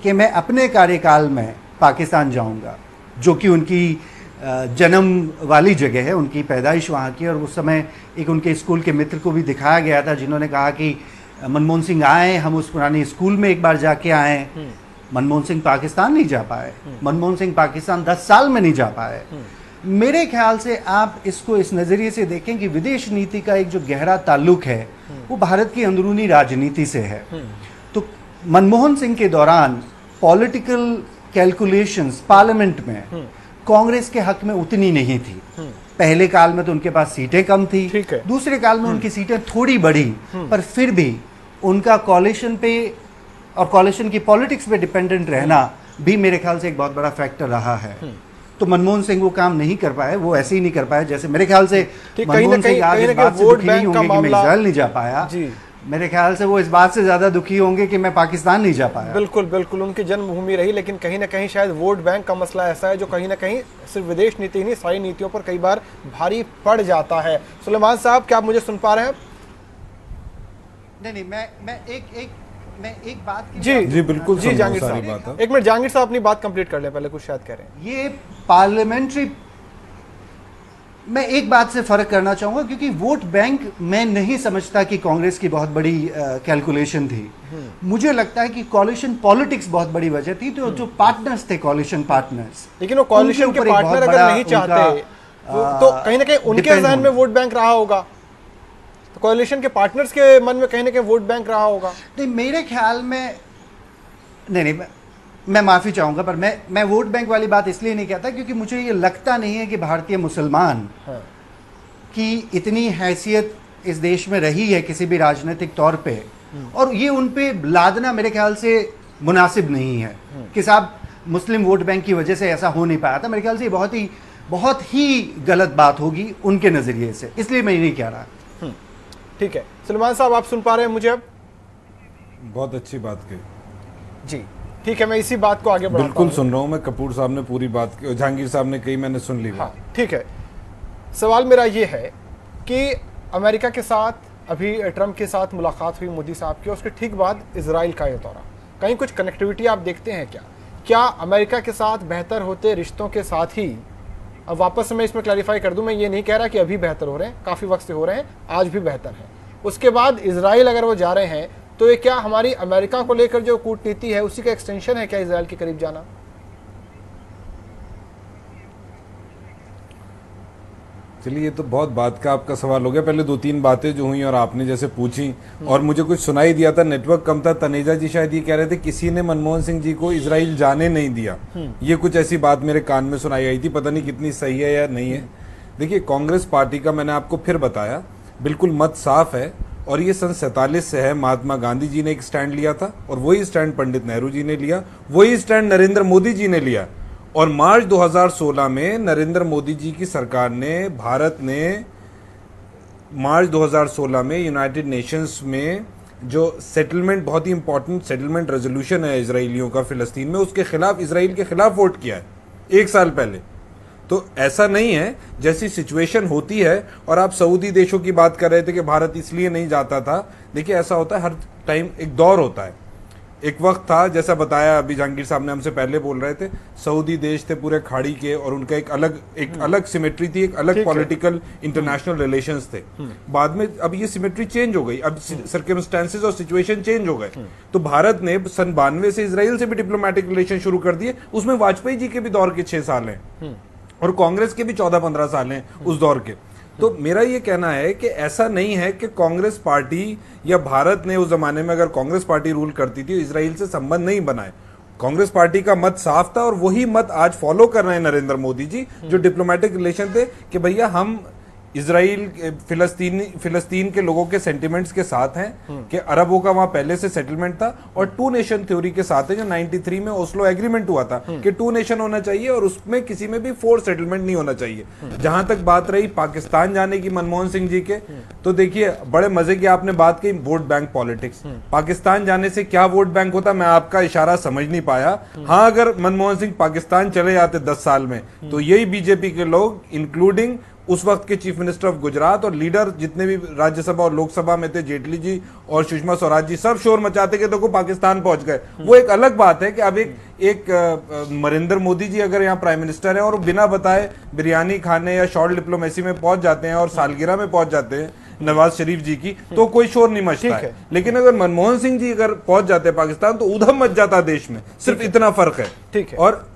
कि मैं अपने कार्यकाल में पाकिस्तान जाऊँगा, जो कि उनकी जन्म वाली जगह है, उनकी पैदाइश वहाँ की। और उस समय एक उनके स्कूल के मित्र को भी दिखाया गया था जिन्होंने कहा कि मनमोहन सिंह आए, हम उस पुरानी स्कूल में एक बार जाके आए। मनमोहन सिंह पाकिस्तान नहीं जा पाए। मनमोहन सिंह पाकिस्तान 10 साल में नहीं जा पाए। मेरे ख्याल से आप इसको इस नज़रिए से देखें कि विदेश नीति का एक जो गहरा ताल्लुक है वो भारत की अंदरूनी राजनीति से है। तो मनमोहन सिंह के दौरान पॉलिटिकल कैलकुलेशंस पार्लियामेंट में कांग्रेस के हक में उतनी नहीं थी। पहले काल में तो उनके पास सीटें कम थी, दूसरे काल में उनकी सीटें थोड़ी बढ़ी, पर फिर भी उनका कॉलिशन पे और कॉलिशन की पॉलिटिक्स पे डिपेंडेंट रहना भी मेरे ख्याल से एक बहुत बड़ा फैक्टर रहा है। तो मनमोहन सिंह वो काम नहीं कर पाए, वो ऐसे ही नहीं कर पाए जैसे मेरे ख्याल से मनमोहन सिंह आज इस बात से दुखी नहीं होंगे कि मैं इजराइल नहीं जा पाया। मेरे ख्याल से वो इस बात से ज्यादा दुखी होंगे कि मैं पाकिस्तान नहीं जा पाया। बिल्कुल बिल्कुल, उनकी जन्मभूमि रही, लेकिन कहीं ना कहीं शायद वोट बैंक का मसला ऐसा है जो कहीं ना कहीं सिर्फ विदेश नीति नहीं, सारी नीतियों पर कई बार भारी पड़ जाता है। सुलेमान साहब, क्या आप मुझे सुन पा रहे हैं? नहीं, मैं एक बात जी बिल्कुल जी जहांगीर साहब, एक मिनट जहांगीर साहब अपनी बात कंप्लीट कर लें, पहले कुछ शायद कह रहे हैं। ये पार्लियामेंट्री, मैं एक बात से फर्क करना चाहूंगा, क्योंकि वोट बैंक मैं नहीं समझता कि कांग्रेस की बहुत बड़ी कैलकुलेशन थी। मुझे लगता है कि कॉलिशन पॉलिटिक्स बहुत बड़ी वजह थी। तो जो पार्टनर्स थे, कॉलिशन पार्टनर्स, लेकिन वो कॉलिशन के पार्टनर अगर नहीं चाहते तो कहीं ना कहीं उनके जहन में वोट बैंक रहा होगा, तो कॉलिशन के पार्टनर्स के मन में कहीं ना कहीं वोट बैंक रहा होगा। नहीं, मेरे ख्याल में नहीं, मैं माफ़ी चाहूँगा, पर मैं वोट बैंक वाली बात इसलिए नहीं कहता क्योंकि मुझे ये लगता नहीं है कि भारतीय मुसलमान की इतनी हैसियत इस देश में रही है किसी भी राजनीतिक तौर पे, और ये उन पे लादना मेरे ख्याल से मुनासिब नहीं है कि साहब मुस्लिम वोट बैंक की वजह से ऐसा हो नहीं पाया था। मेरे ख्याल से बहुत ही गलत बात होगी उनके नज़रिए से, इसलिए मैं ये नहीं कह रहा। ठीक है सलमान साहब, आप सुन पा रहे हैं मुझे अब? बहुत अच्छी बात कही जी, ठीक है, मैं इसी बात को आगे बढ़ाता बिल्कुल हूं। सुन रहा हूं मैं। कपूर साहब ने पूरी बात जहांगीर साहब ने कही, मैंने सुन ली। हाँ ठीक है, सवाल मेरा ये है कि अमेरिका के साथ अभी ट्रंप के साथ मुलाकात हुई मोदी साहब की, उसके ठीक बाद इजराइल का ये दौरा, कहीं कुछ कनेक्टिविटी आप देखते हैं क्या? क्या अमेरिका के साथ बेहतर होते रिश्तों के साथ ही, अब वापस से मैं इसमें क्लैरिफाई कर दूं, मैं ये नहीं कह रहा कि अभी बेहतर हो रहे हैं, काफ़ी वक्त से हो रहे हैं, आज भी बेहतर है, उसके बाद इजराइल अगर वो जा रहे हैं तो ये क्या हमारी अमेरिका को लेकर जो कूटनीति है उसी का एक्सटेंशन है क्या, इजराइल के करीब जाना? चलिए, ये तो बहुत बात का आपका सवाल हो गया। पहले 2-3 बातें जो हुई और आपने जैसे पूछी और मुझे कुछ सुनाई दिया था, नेटवर्क कम था। तनेजा जी शायद ये कह रहे थे किसी ने मनमोहन सिंह जी को इजराइल जाने नहीं दिया, ये कुछ ऐसी बात मेरे कान में सुनाई आई थी, पता नहीं कितनी सही है या नहीं है। देखिए, कांग्रेस पार्टी का मैंने आपको फिर बताया बिल्कुल मत साफ है, और ये सन 47 से है। महात्मा गांधी जी ने एक स्टैंड लिया था और वही स्टैंड पंडित नेहरू जी ने लिया, वही स्टैंड नरेंद्र मोदी जी ने लिया। और मार्च 2016 में नरेंद्र मोदी जी की सरकार ने, भारत ने मार्च 2016 में यूनाइटेड नेशंस में जो सेटलमेंट, बहुत ही इंपॉर्टेंट सेटलमेंट रेजोल्यूशन है इजरायलियों का फिलिस्तीन में, उसके खिलाफ, इजराइल के खिलाफ वोट किया है 1 साल पहले। तो ऐसा नहीं है, जैसी सिचुएशन होती है, और आप सऊदी देशों की बात कर रहे थे कि भारत इसलिए नहीं जाता था। देखिए, ऐसा होता है, हर टाइम एक दौर होता है। एक वक्त था, जैसा बताया अभी जहांगीर साहब ने हमसे पहले बोल रहे थे, सऊदी देश थे पूरे खाड़ी के, और उनका एक अलग सिमेट्री थी, एक अलग पॉलिटिकल इंटरनेशनल रिलेशंस थे। बाद में अब ये सिमेट्री चेंज हो गई, अब सर्कमस्टेंसेस और सिचुएशन चेंज हो गए। तो भारत ने सन 92 से इजराइल से भी डिप्लोमेटिक रिलेशन शुरू कर दिए। उसमें वाजपेयी जी के भी दौर के 6 साल हैं और कांग्रेस के भी 14-15 साल हैं उस दौर के। तो मेरा ये कहना है कि ऐसा नहीं है कि कांग्रेस पार्टी या भारत ने उस जमाने में, अगर कांग्रेस पार्टी रूल करती थी, इजराइल से संबंध नहीं बनाए। कांग्रेस पार्टी का मत साफ था और वही मत आज फॉलो कर रहे हैं नरेंद्र मोदी जी, जो डिप्लोमेटिक रिलेशन थे कि भैया हम इजराइल, फिलिस्तीन के लोगों के सेंटिमेंट्स के साथ हैं कि अरबों का वहां पहले से सेटलमेंट था, और 2 नेशन थ्योरी के साथ है जो 93 में ओस्लो एग्रीमेंट हुआ था कि 2 नेशन होना चाहिए और उसमें किसी में भी फोर्स सेटलमेंट नहीं होना चाहिए। जहां तक बात रही पाकिस्तान जाने की मनमोहन सिंह जी के, तो देखिए, बड़े मजे की आपने बात की, वोट बैंक पॉलिटिक्स। पाकिस्तान जाने से क्या वोट बैंक होता, मैं आपका इशारा समझ नहीं पाया। हाँ, अगर मनमोहन सिंह पाकिस्तान चले जाते 10 साल में, तो यही बीजेपी के लोग, इंक्लूडिंग उस वक्त के चीफ मिनिस्टर ऑफ गुजरात और लीडर जितने भी राज्यसभा और लोकसभा में थे, जेटली जी और सुषमा स्वराज जी, सब शोर मचाते कि देखो पाकिस्तान पहुंच गए। वो एक अलग बात है कि अब एक नरेंद्र मोदी जी अगर यहाँ प्राइम मिनिस्टर है और बिना बताए बिरयानी खाने या शॉर्ट डिप्लोमेसी में पहुंच जाते हैं और सालगिरह में पहुंच जाते हैं नवाज शरीफ जी की, तो कोई शोर नहीं मचता है। लेकिन अगर मनमोहन सिंह जी अगर पहुंच जाते पाकिस्तान, तो उधम मच जाता देश में। सिर्फ इतना फर्क है। ठीक है। और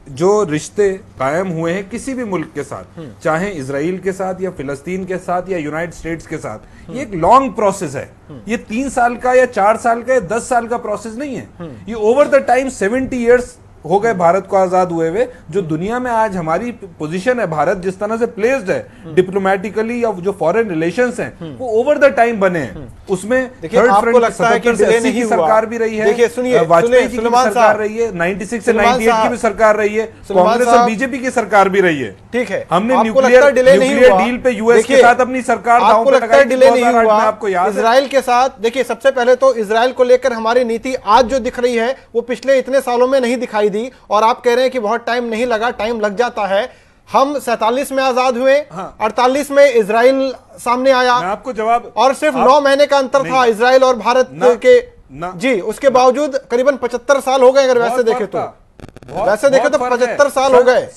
जो रिश्ते कायम हुए हैं किसी भी मुल्क के साथ, चाहे इजराइल के साथ या फिलिस्तीन के साथ या यूनाइटेड स्टेट्स के साथ, ये एक लॉन्ग प्रोसेस है। ये 3 साल का या 4 साल का या 10 साल का प्रोसेस नहीं है। ये ओवर द टाइम 70 ईयर्स हो गए भारत को आजाद हुए हुए। जो दुनिया में आज हमारी पोजीशन है, भारत जिस तरह से प्लेस्ड है डिप्लोमेटिकली या जो फॉरेन रिलेशंस हैं, वो ओवर द टाइम बने हैं। उसमें देखिए, आपको लगता है कि डिले नहीं हुआ? सरकार भी रही है, देखिए सुनिए, वाजपेयी जी की सरकार रही है, 96 से 98 की भी सरकार रही है, कांग्रेस और बीजेपी की सरकार भी रही है। ठीक है, हमने न्यूक्लियर डील पे यूएस के साथ अपनी सरकार आपको लगता है डिले नहीं हुआ? आपको याद इजराइल के साथ देखिए, सबसे पहले तो इजराइल को लेकर हमारी नीति आज जो दिख रही है वो पिछले इतने सालों में नहीं दिखाई दी, और आप कह रहे हैं कि बहुत टाइम नहीं लगा, टाइम लग जाता है। हम 47 में आजाद हुए, 48 में इजराइल सामने आया, मैं आपको जवाब, और सिर्फ 9 महीने का अंतर था इजराइल और भारत के जी। उसके बावजूद करीबन 75 साल हो गए, अगर वैसे देखें तो, वैसे देखें तो 75 साल हो गए।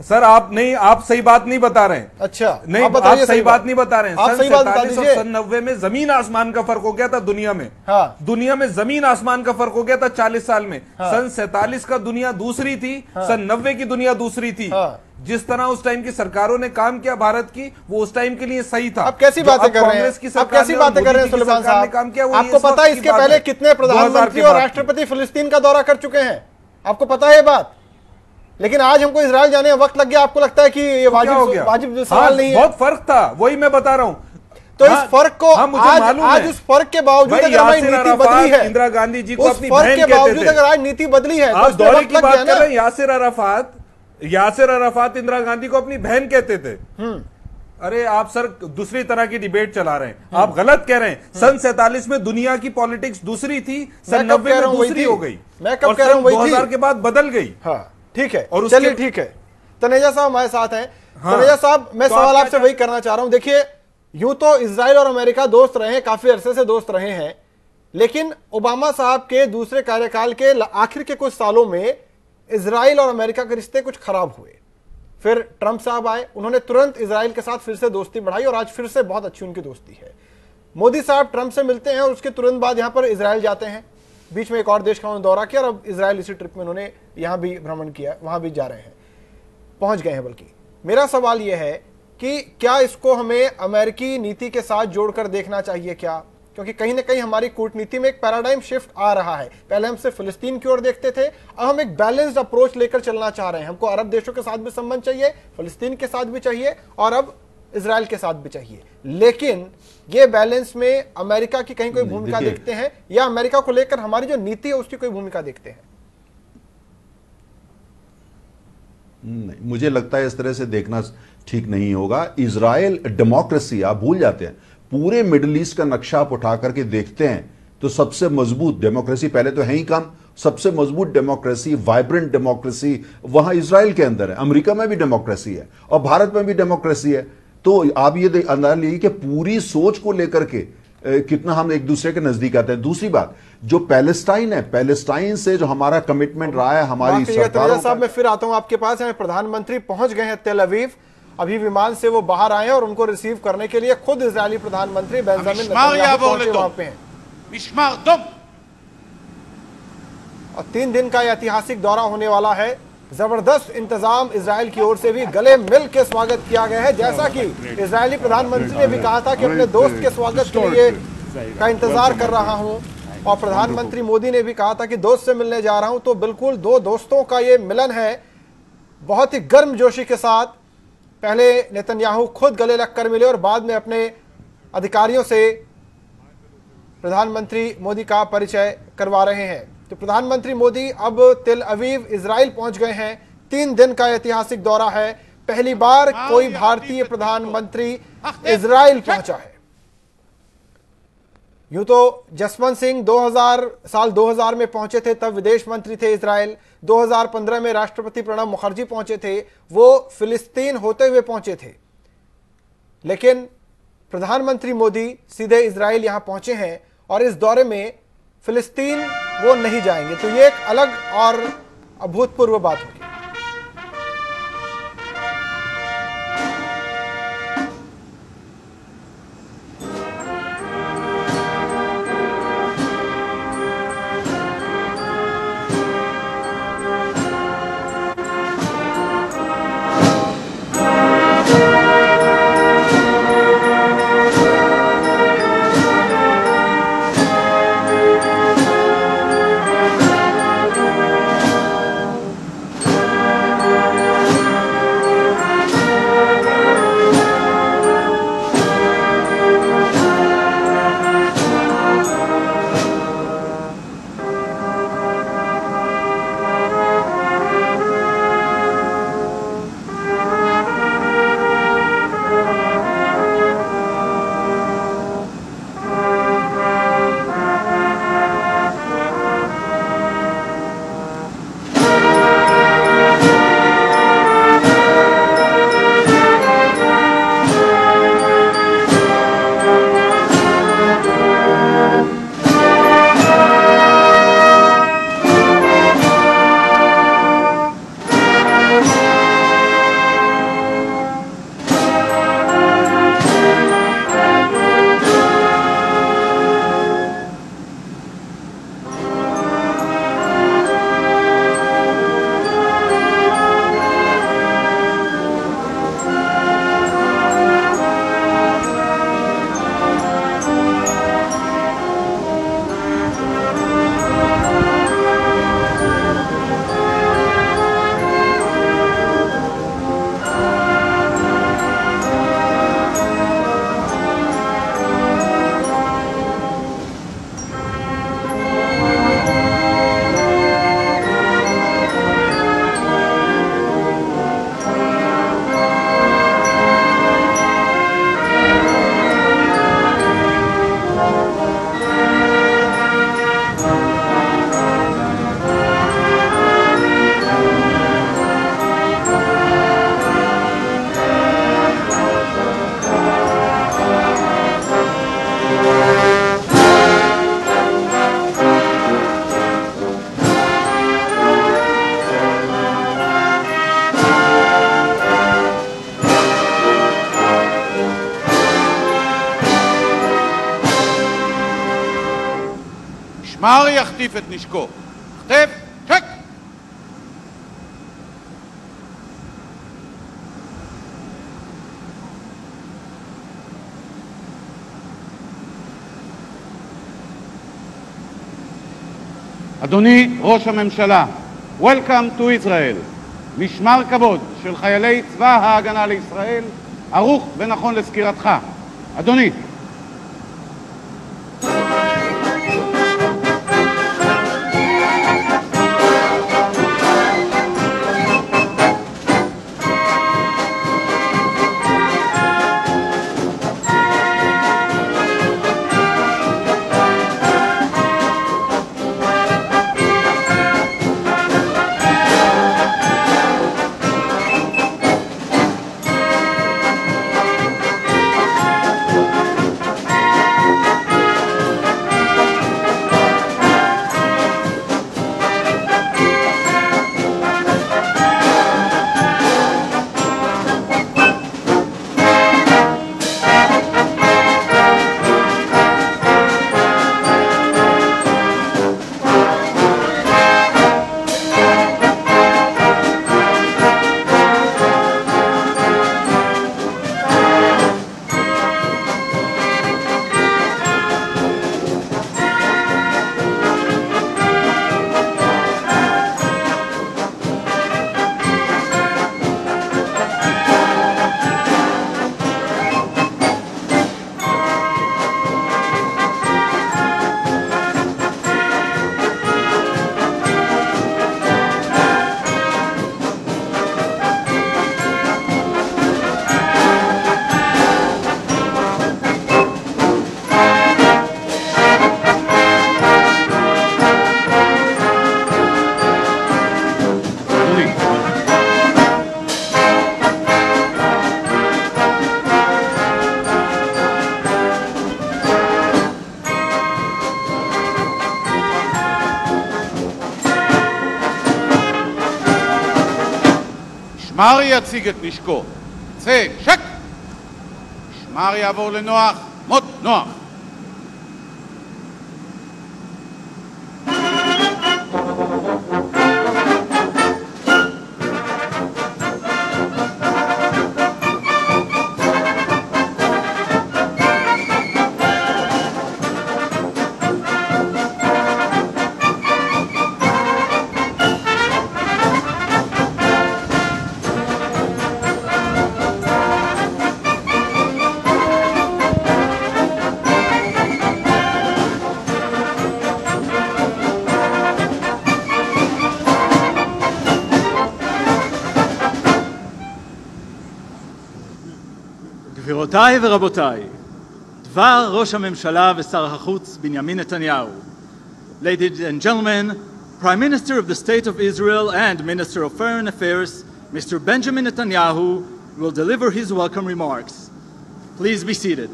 सर आप सही बात नहीं बता रहे हैं। अच्छा, नहीं, आप सही बात नहीं बता रहे हैं। सन 47 और सन 90 में जमीन आसमान का फर्क हो गया था दुनिया में। हाँ। दुनिया में जमीन आसमान का फर्क हो गया था 40 साल में। हाँ। सन 47 का दुनिया दूसरी थी। हाँ। सन 90 की दुनिया दूसरी थी। हाँ। जिस तरह उस टाइम की सरकारों ने काम किया भारत की, वो उस टाइम के लिए सही था। आप कैसी बातें कर रहे हैं? आप कैसी बातें कर रहे हैं सुलेमान साहब? आपको पता है इसके पहले कितने प्रधानमंत्री और राष्ट्रपति फिलिस्तीन का दौरा कर चुके हैं? आपको पता है ये बात? लेकिन आज हमको इजराइल जाने में वक्त लग गया। आपको लगता है कि ये वाजिब सवाल नहीं है? बहुत फर्क था, वही मैं बता रहा हूं। तो इस फर्क को आज उस फर्क के बावजूद अगर हमारी नीति बदली है, इंदिरा गांधी जी को उस फर्क के बावजूद अगर आज नीति बदली है, आप दौरे की बात कर रहे हैं। यासिर अराफात इंदिरा गांधी को अपनी बहन कहते थे। अरे आप सर दूसरी तरह की डिबेट चला रहे हैं, आप गलत कह रहे हैं। सन 47 में दुनिया की पॉलिटिक्स दूसरी थी, सन 90 में दूसरी हो गई, मैं कब कह रहा हूं 2000 के बाद बदल गई। हाँ ठीक है, और चलिए ठीक है। तनेजा साहब हमारे साथ हैं। तनेजा साहब, मैं सवाल आपसे वही करना चाह रहा हूं। देखिए, यूं तो इजराइल और अमेरिका दोस्त रहे हैं, काफी अरसे से दोस्त रहे हैं, लेकिन ओबामा साहब के दूसरे कार्यकाल के आखिर के कुछ सालों में इजराइल और अमेरिका के रिश्ते कुछ खराब हुए। फिर ट्रंप साहब आए, उन्होंने तुरंत इजराइल के साथ फिर से दोस्ती बढ़ाई और आज फिर से बहुत अच्छी उनकी दोस्ती है। मोदी साहब ट्रंप से मिलते हैं और उसके तुरंत बाद यहां पर इजराइल जाते हैं। बीच में एक और देश का उन्होंने दौरा किया और अब इजराइल इसी ट्रिप में उन्होंने यहां भी भ्रमण किया, वहां भी जा रहे हैं, पहुंच गए हैं। बल्कि मेरा सवाल यह है कि क्या इसको हमें अमेरिकी नीति के साथ जोड़कर देखना चाहिए क्या? क्योंकि कहीं ना कहीं हमारी कूटनीति में एक पैराडाइम शिफ्ट आ रहा है। पहले हम सिर्फ फिलिस्तीन की ओर देखते थे, अब हम एक बैलेंस्ड अप्रोच लेकर चलना चाह रहे हैं। हमको अरब देशों के साथ भी संबंध चाहिए, फिलिस्तीन के साथ भी चाहिए और अब इजराइल के साथ भी चाहिए। लेकिन ये बैलेंस में अमेरिका की कहीं कोई भूमिका देखते हैं या अमेरिका को लेकर हमारी जो नीति है उसकी कोई भूमिका देखते हैं? नहीं, मुझे लगता है इस तरह से देखना ठीक नहीं होगा। इजराइल डेमोक्रेसी, आप भूल जाते हैं, पूरे मिडिल ईस्ट का नक्शा आप उठा करके देखते हैं तो सबसे मजबूत डेमोक्रेसी पहले तो है ही कम, सबसे मजबूत डेमोक्रेसी, वाइब्रेंट डेमोक्रेसी वहां इजराइल के अंदर है। अमेरिका में भी डेमोक्रेसी है और भारत में भी डेमोक्रेसी है। तो आप ये अंदाजा लीजिए कि पूरी सोच को लेकर के कितना हम एक दूसरे के नजदीक आते हैं। दूसरी बात, जो पैलेस्टाइन है, पैलेस्टाइन से जो हमारा कमिटमेंट रहा है हमारी सरकारों साहब, मैं फिर आता हूं आपके पास। प्रधानमंत्री पहुंच गए हैं तेल अवीव, अभी विमान से वो बाहर आए और उनको रिसीव करने के लिए खुद इजरायली प्रधानमंत्री बेंजामिन नेतन्याहू पहुंचे वहां पे हैं। और 3 दिन का ऐतिहासिक दौरा होने वाला है। जबरदस्त इंतजाम इजराइल की ओर से भी, गले मिल के स्वागत किया गया है। जैसा कि इजरायली प्रधानमंत्री ने भी कहा था कि अपने दोस्त के स्वागत के लिए का इंतजार कर रहा हूं, और प्रधानमंत्री मोदी ने भी कहा था कि दोस्त से मिलने जा रहा हूं। तो बिल्कुल दो दोस्तों का ये मिलन है, बहुत ही गर्मजोशी के साथ। पहले नेतन्याहू खुद गले लगकर मिले और बाद में अपने अधिकारियों से प्रधानमंत्री मोदी का परिचय करवा रहे हैं। तो प्रधानमंत्री मोदी अब तेल अवीव इजराइल पहुंच गए हैं। 3 दिन का ऐतिहासिक दौरा है, पहली बार कोई भारतीय प्रधानमंत्री इजराइल पहुंचा है। यूं तो जसवंत सिंह साल 2000 में पहुंचे थे, तब विदेश मंत्री थे इजराइल। 2015 में राष्ट्रपति प्रणब मुखर्जी पहुंचे थे, वो फिलिस्तीन होते हुए पहुंचे थे। लेकिन प्रधानमंत्री मोदी सीधे इजराइल यहां पहुंचे हैं और इस दौरे में फिलिस्तीन वो नहीं जाएंगे। तो ये एक अलग और अभूतपूर्व बात होगी। משמר יחטיף את נשקו. חטף, צ'ק! אדוני ראש הממשלה, Welcome to Israel. משמר כבוד של חיילי צבא ההגנה לישראל, ערוך ונכון לסקירתך. אדוני. משמר יציג את נשקו. צא, שק! משמר יעבור לנוח, מות נוח. גבירותיי ורבותיי, דבר ראש הממשלה ושר החוץ בנימין נתניהו. Ladies and gentlemen, Prime Minister of the State of Israel and Minister of Foreign Affairs, Mr. Benjamin Netanyahu, will deliver his welcome remarks. Please be seated.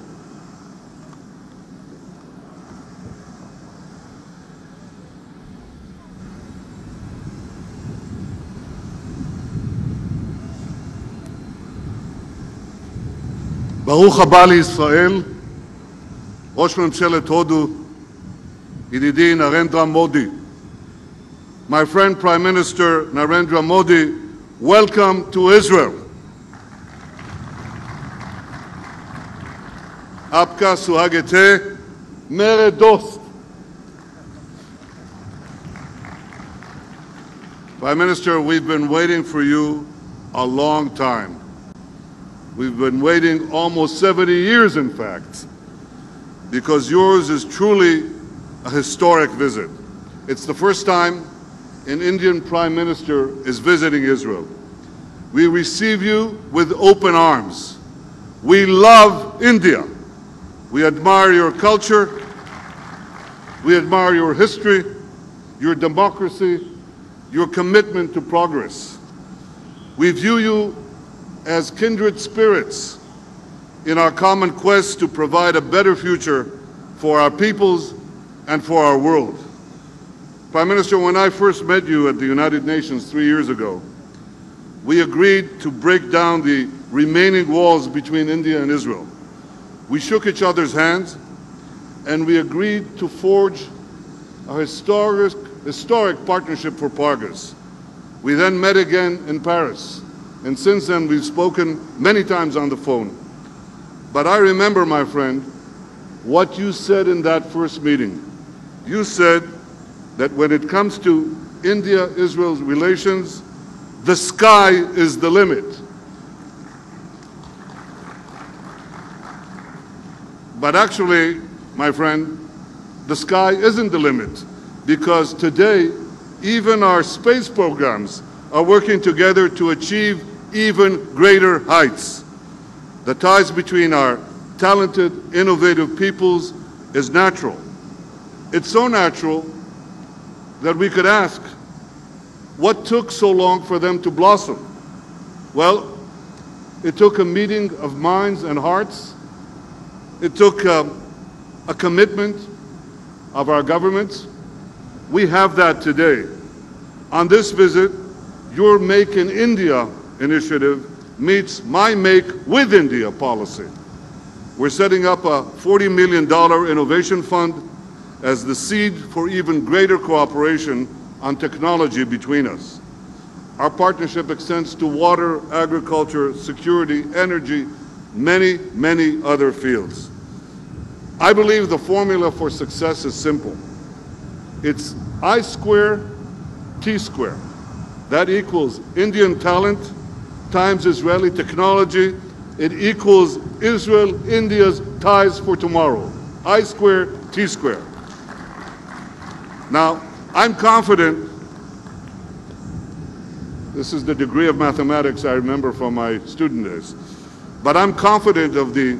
ברוך הבא לישראל, ראש ממשלת הודו, ידידי נרנדרה מודי. My friend Prime Minister Narendra Modi, welcome to Israel. आपका स्वागत है, मेरे दोस्त. Prime Minister, we've been waiting for you a long time. We've been waiting almost 70 years, in fact, because yours is truly a historic visit. It's the first time an Indian Prime Minister is visiting Israel. We receive you with open arms. We love India. We admire your culture. We admire your history, your democracy, your commitment to progress. We view you as kindred spirits in our common quest to provide a better future for our peoples and for our world. Prime Minister, when I first met you at the United Nations 3 years ago, we agreed to break down the remaining walls between India and Israel. We shook each other's hands and we agreed to forge a historic partnership for Pargas. We then met again in Paris, and since then we've spoken many times on the phone. But I remember, my friend, what you said in that first meeting. You said that when it comes to India-Israel's relations, the sky is the limit. But actually, my friend, the sky isn't the limit, because today, even our space programs are working together to achieve even greater heights. The ties between our talented, innovative peoples is natural. It's so natural that we could ask, what took so long for them to blossom? Well, it took a meeting of minds and hearts. It took a commitment of our governments. We have that today. On this visit, your Make in India initiative meets my Make with India policy. We're setting up a $40 million innovation fund as the seed for even greater cooperation on technology between us. Our partnership extends to water, agriculture, security, energy, many, many other fields. I believe the formula for success is simple. It's I square, T square. That equals Indian talent times Israeli technology. It equals Israel-India's ties for tomorrow. I square, T square. Now, I'm confident, this is the degree of mathematics I remember from my student days, but I'm confident of the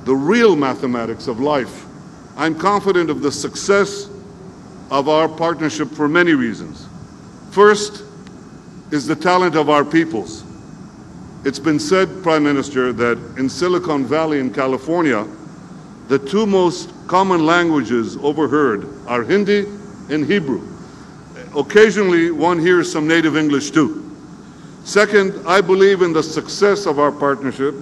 real mathematics of life. I'm confident of the success of our partnership for many reasons. First is the talent of our peoples. It's been said, Prime Minister, that in Silicon Valley in California, the two most common languages overheard are Hindi and Hebrew. Occasionally, one hears some native English too. Second, I believe in the success of our partnership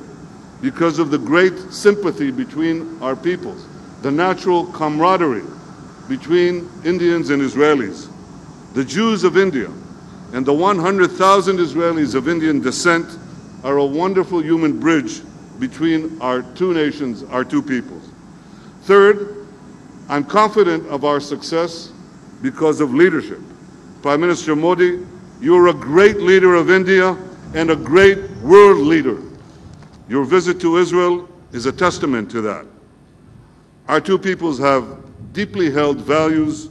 because of the great sympathy between our peoples, the natural camaraderie between Indians and Israelis. The Jews of India and the 100,000 Israelis of Indian descent are a wonderful human bridge between our two nations, our two peoples. Third, I'm confident of our success because of leadership. Prime Minister Modi, you're a great leader of India and a great world leader. Your visit to Israel is a testament to that. Our two peoples have deeply held values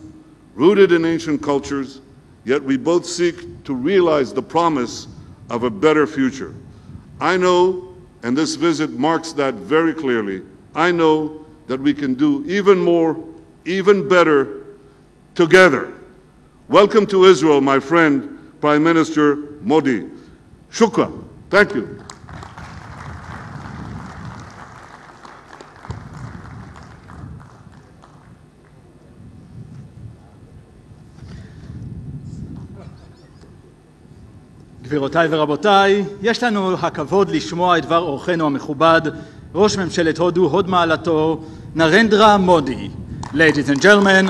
rooted in ancient cultures, yet we both seek to realize the promise of a better future. I know, and this visit marks that very clearly, I know that we can do even more, even better, together. Welcome to Israel, my friend, Prime Minister Modi. Shukran. Thank you. גבירותיי ורבותיי, יש לנו הכבוד לשמוע את דבר אורחנו המכובד, ראש ממשלת הודו, הוד מעלתו, נרנדרה מודי. Ladies and gentlemen,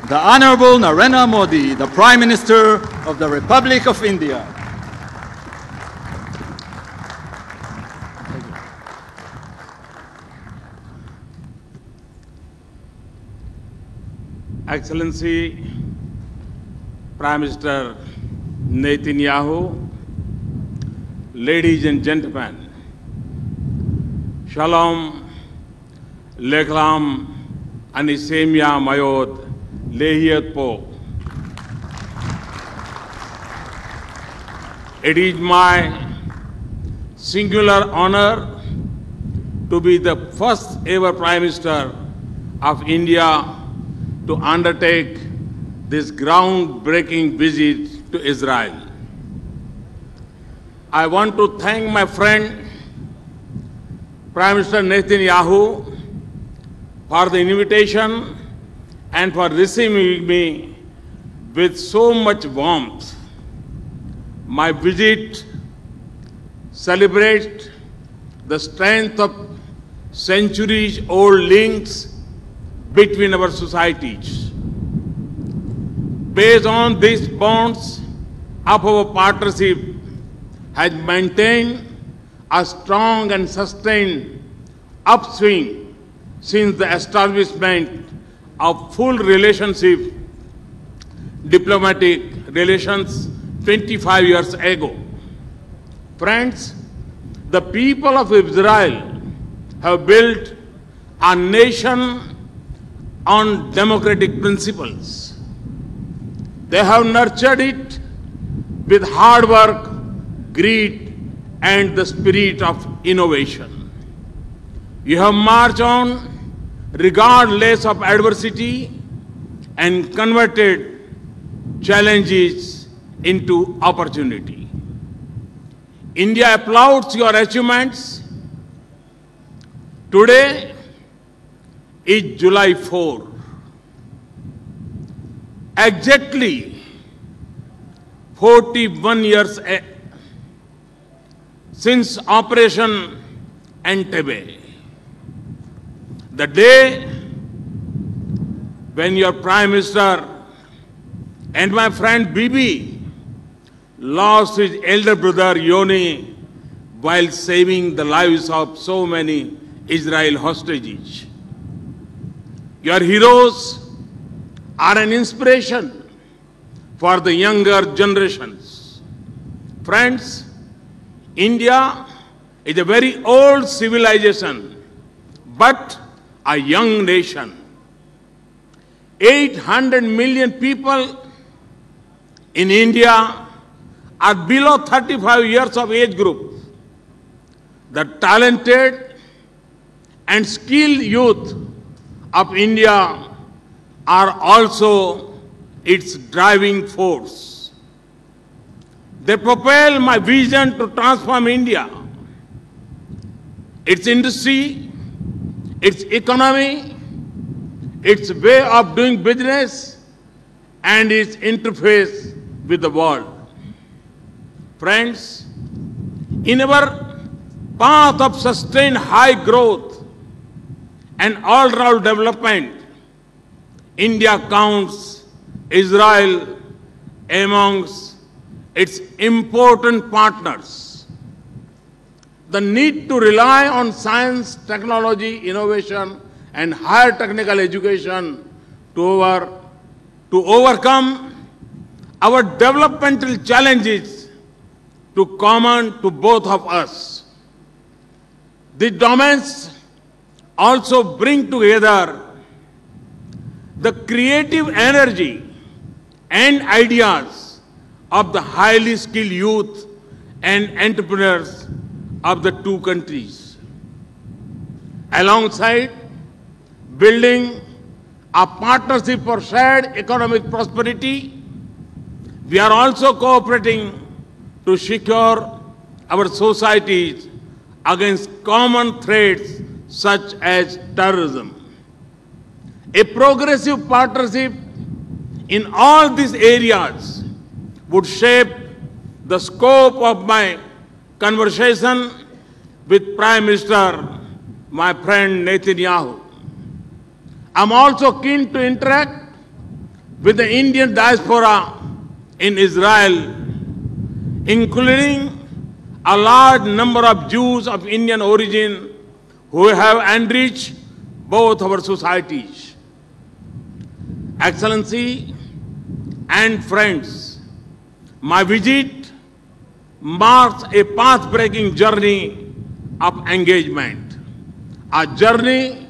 the Honorable Narendra Modi, the Prime Minister of the Republic of India. Excellency Prime Minister Netanyahu, ladies and gentlemen, Shalom, Leklam, Anisemia Mayod, Lehiat Po. It is my singular honor to be the first ever Prime Minister of India to undertake this groundbreaking visit to Israel. I want to thank my friend, Prime Minister Netanyahu, for the invitation and for receiving me with so much warmth. My visit celebrates the strength of centuries-old links between our societies. based on these bonds of our partnership, has maintained a strong and sustained upswing since the establishment of full relationship, diplomatic relations 25 years ago. Friends, the people of Israel have built a nation on democratic principles. They have nurtured it with hard work, greed, and the spirit of innovation. You have marched on regardless of adversity and converted challenges into opportunity. India applauds your achievements. Today is July 4. Exactly 41 years since Operation Entebbe. The day when your Prime Minister and my friend Bibi lost his elder brother Yoni while saving the lives of so many Israel hostages. Your heroes are an inspiration for the younger generations. Friends, India is a very old civilization, but a young nation. 800 million people in India are below 35 years of age group. The talented and skilled youth of India are also its driving force. They propel my vision to transform India, its industry, its economy, its way of doing business, and its interface with the world. Friends, in our path of sustained high growth and all-round development, India counts Israel amongst its important partners. The need to rely on science, technology, innovation, and higher technical education to overcome our developmental challenges to common to both of us. The domains also bring together the creative energy and ideas of the highly skilled youth and entrepreneurs of the two countries. Alongside building a partnership for shared economic prosperity, we are also cooperating to secure our societies against common threats such as terrorism. A progressive partnership in all these areas would shape the scope of my conversation with Prime Minister, my friend Netanyahu. I'm also keen to interact with the Indian diaspora in Israel, including a large number of Jews of Indian origin who have enriched both our societies. Excellency and friends, my visit marks a path-breaking journey of engagement, a journey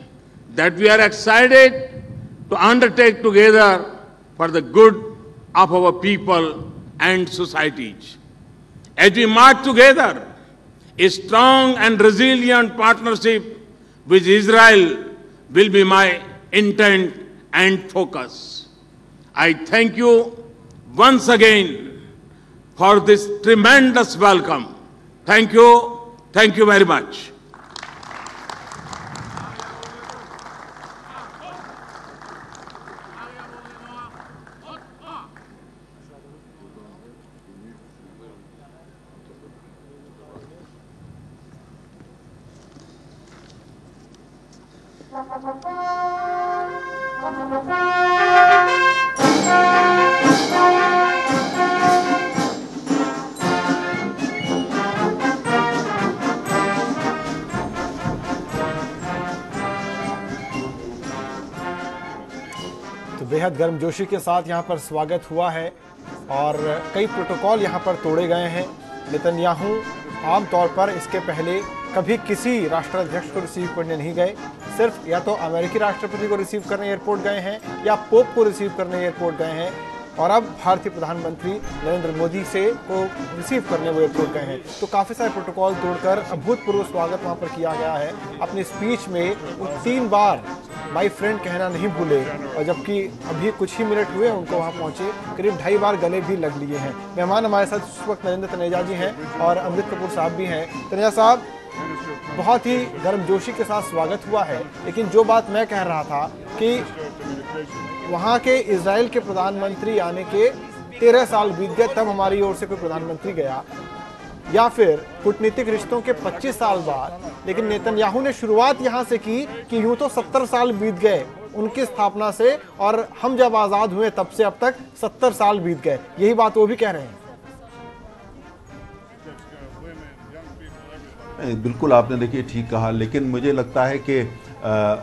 that we are excited to undertake together for the good of our people and societies. As we march together, a strong and resilient partnership with Israel will be my intent and focus. I thank you once again for this tremendous welcome. Thank you very much. बेहद गर्मजोशी के साथ यहाँ पर स्वागत हुआ है और कई प्रोटोकॉल यहाँ पर तोड़े गए हैं। नेतन्याहू आमतौर पर इसके पहले कभी किसी राष्ट्राध्यक्ष को रिसीव करने नहीं गए, सिर्फ या तो अमेरिकी राष्ट्रपति को रिसीव करने एयरपोर्ट गए हैं या पोप को रिसीव करने एयरपोर्ट गए हैं, और अब भारतीय प्रधानमंत्री नरेंद्र मोदी से को रिसीव करने वो एयरपोर्ट गए हैं। तो काफ़ी सारे प्रोटोकॉल तोड़कर अभूतपूर्व स्वागत वहाँ पर किया गया है। अपनी स्पीच में वो 3 बार माय फ्रेंड कहना नहीं भूले, और जबकि अभी कुछ ही मिनट हुए उनको वहाँ पहुँचे, करीब 2.5 बार गले भी लग लिए हैं। मेहमान हमारे साथ इस वक्त नरेंद्र तनेजा जी हैं और अमृत कपूर साहब भी हैं। तनेजा साहब, बहुत ही गर्मजोशी के साथ स्वागत हुआ है, लेकिन जो बात मैं कह रहा था कि वहाँ के इजराइल के प्रधानमंत्री आने के 13 साल बीत गए, तब हमारी ओर से कोई प्रधानमंत्री गया, या फिर कूटनीतिक रिश्तों के 25 साल बाद, लेकिन नेतन्याहू ने शुरुआत यहाँ से की कि यूं तो 70 साल बीत गए उनकी स्थापना से, और हम जब आज़ाद हुए तब से अब तक 70 साल बीत गए। यही बात वो भी कह रहे हैं। बिल्कुल, आपने देखिए ठीक कहा, लेकिन मुझे लगता है कि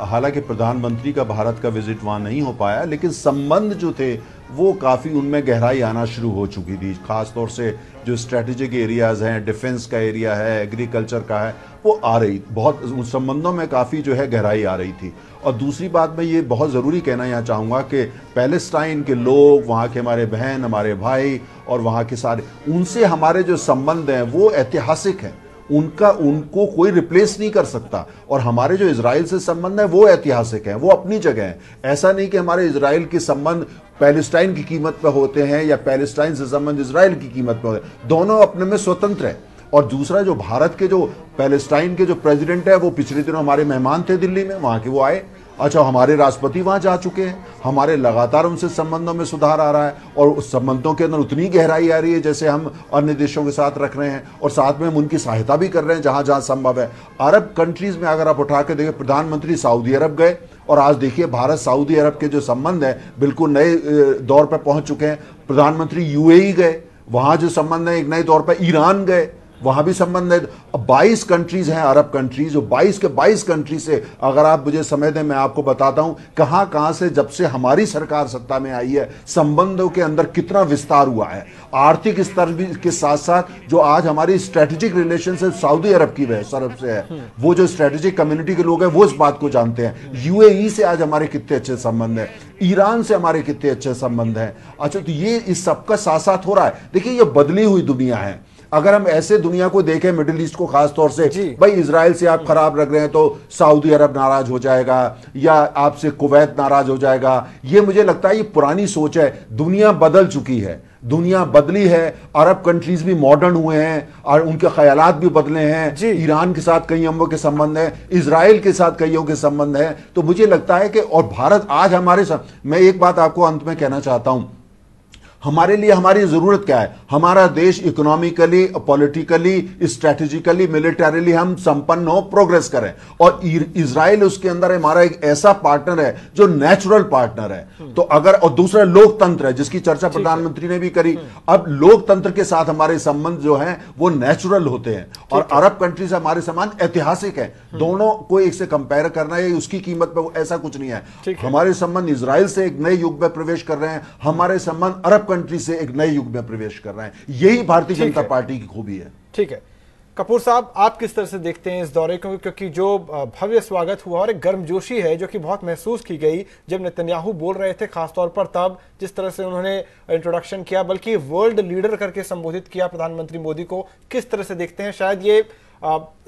हालांकि प्रधानमंत्री का भारत का विजिट वहाँ नहीं हो पाया, लेकिन संबंध जो थे वो काफ़ी उनमें गहराई आना शुरू हो चुकी थी। ख़ास तौर से जो स्ट्रेटेजिक एरियाज़ हैं, डिफेंस का एरिया है, एग्रीकल्चर का है, वो आ रही, बहुत उन संबंधों में काफ़ी जो है गहराई आ रही थी। और दूसरी बात मैं ये बहुत ज़रूरी कहना यहाँ चाहूँगा कि पैलेस्टाइन के लोग, वहाँ के हमारे बहन, हमारे भाई और वहाँ के सारे, उनसे हमारे जो संबंध हैं वो ऐतिहासिक हैं, उनको कोई रिप्लेस नहीं कर सकता। और हमारे जो इजराइल से संबंध है वो ऐतिहासिक हैं, वो अपनी जगह हैं। ऐसा नहीं कि हमारे इजराइल के संबंध पैलेस्टाइन की कीमत पे होते हैं या पैलेस्टाइन से संबंध इजराइल की कीमत पे होते हैं, दोनों अपने में स्वतंत्र है। और दूसरा, जो भारत के जो पैलेस्टाइन के जो प्रेसिडेंट है वो पिछले दिनों हमारे मेहमान थे दिल्ली में, वहाँ के वो आए। अच्छा, हमारे राष्ट्रपति वहाँ जा चुके हैं, हमारे लगातार उनसे संबंधों में सुधार आ रहा है और उस संबंधों के अंदर उतनी गहराई आ रही है जैसे हम अन्य देशों के साथ रख रहे हैं, और साथ में हम उनकी सहायता भी कर रहे हैं जहाँ जहाँ संभव है। अरब कंट्रीज में अगर आप उठा के देखें, प्रधानमंत्री सऊदी अरब गए, और आज देखिए भारत सऊदी अरब के जो संबंध है बिल्कुल नए दौर पर पहुँच चुके हैं। प्रधानमंत्री यूएई गए, वहाँ जो संबंध है एक नए दौर पर। ईरान गए, वहां भी संबंध है। 22 कंट्रीज हैं अरब कंट्रीज, जो 22 के 22 कंट्रीज से, अगर आप मुझे समय दें मैं आपको बताता हूं कहां कहां से जब से हमारी सरकार सत्ता में आई है संबंधों के अंदर कितना विस्तार हुआ है। आर्थिक स्तर भी के साथ साथ जो आज हमारी स्ट्रेटेजिक रिलेशनशिप सऊदी अरब की तरफ से है, वो जो स्ट्रेटेजिक कम्युनिटी के लोग हैं वो इस बात को जानते हैं। यूएई से आज हमारे कितने अच्छे संबंध हैं, ईरान से हमारे कितने अच्छे संबंध हैं। अच्छा, तो ये इस सबका साथ साथ हो रहा है। देखिए, ये बदली हुई दुनिया है। अगर हम ऐसे दुनिया को देखें, मिडिल ईस्ट को खास तौर से, भाई इजराइल से आप खराब रख रहे हैं तो सऊदी अरब नाराज हो जाएगा या आपसे कुवैत नाराज हो जाएगा, ये मुझे लगता है ये पुरानी सोच है। दुनिया बदल चुकी है, दुनिया बदली है। अरब कंट्रीज भी मॉडर्न हुए हैं और उनके ख्यालात भी बदले हैं। ईरान के साथ कईयों के संबंध है, इजराइल के साथ कईयों के संबंध है। तो मुझे लगता है कि और भारत आज हमारे साथ, मैं एक बात आपको अंत में कहना चाहता हूं, हमारे लिए हमारी जरूरत क्या है? हमारा देश इकोनॉमिकली, पॉलिटिकली, स्ट्रेटेजिकली, मिलिटरीली हम संपन्न हो, प्रोग्रेस करें। और इजराइल उसके अंदर हमारा एक ऐसा पार्टनर है जो नेचुरल पार्टनर है। तो अगर, और दूसरा लोकतंत्र है जिसकी चर्चा प्रधानमंत्री ने भी करी। अब लोकतंत्र के साथ हमारे संबंध जो हैं वो नेचुरल होते हैं, और अरब कंट्री से हमारे संबंध ऐतिहासिक है। दोनों को एक से कंपेयर करना है उसकी कीमत पर, ऐसा कुछ नहीं है। हमारे संबंध इजराइल से एक नए युग में प्रवेश कर रहे हैं, हमारे संबंध अरब कंट्री से एक नए युग में प्रवेश कर रहे हैं। यही भारतीय जनता पार्टी की खूबी है। ठीक है कपूर साहब, आप किस तरह से देखते हैं इस दौरे को? क्योंकि जो भव्य स्वागत हुआ और एक गर्मजोशी है जो कि बहुत महसूस की गई जब नेतन्याहू बोल रहे थे, खासतौर पर तब जिस तरह से उन्होंने इंट्रोडक्शन किया, बल्कि वर्ल्ड लीडर करके संबोधित किया प्रधानमंत्री मोदी को, किस तरह से देखते हैं? शायद ये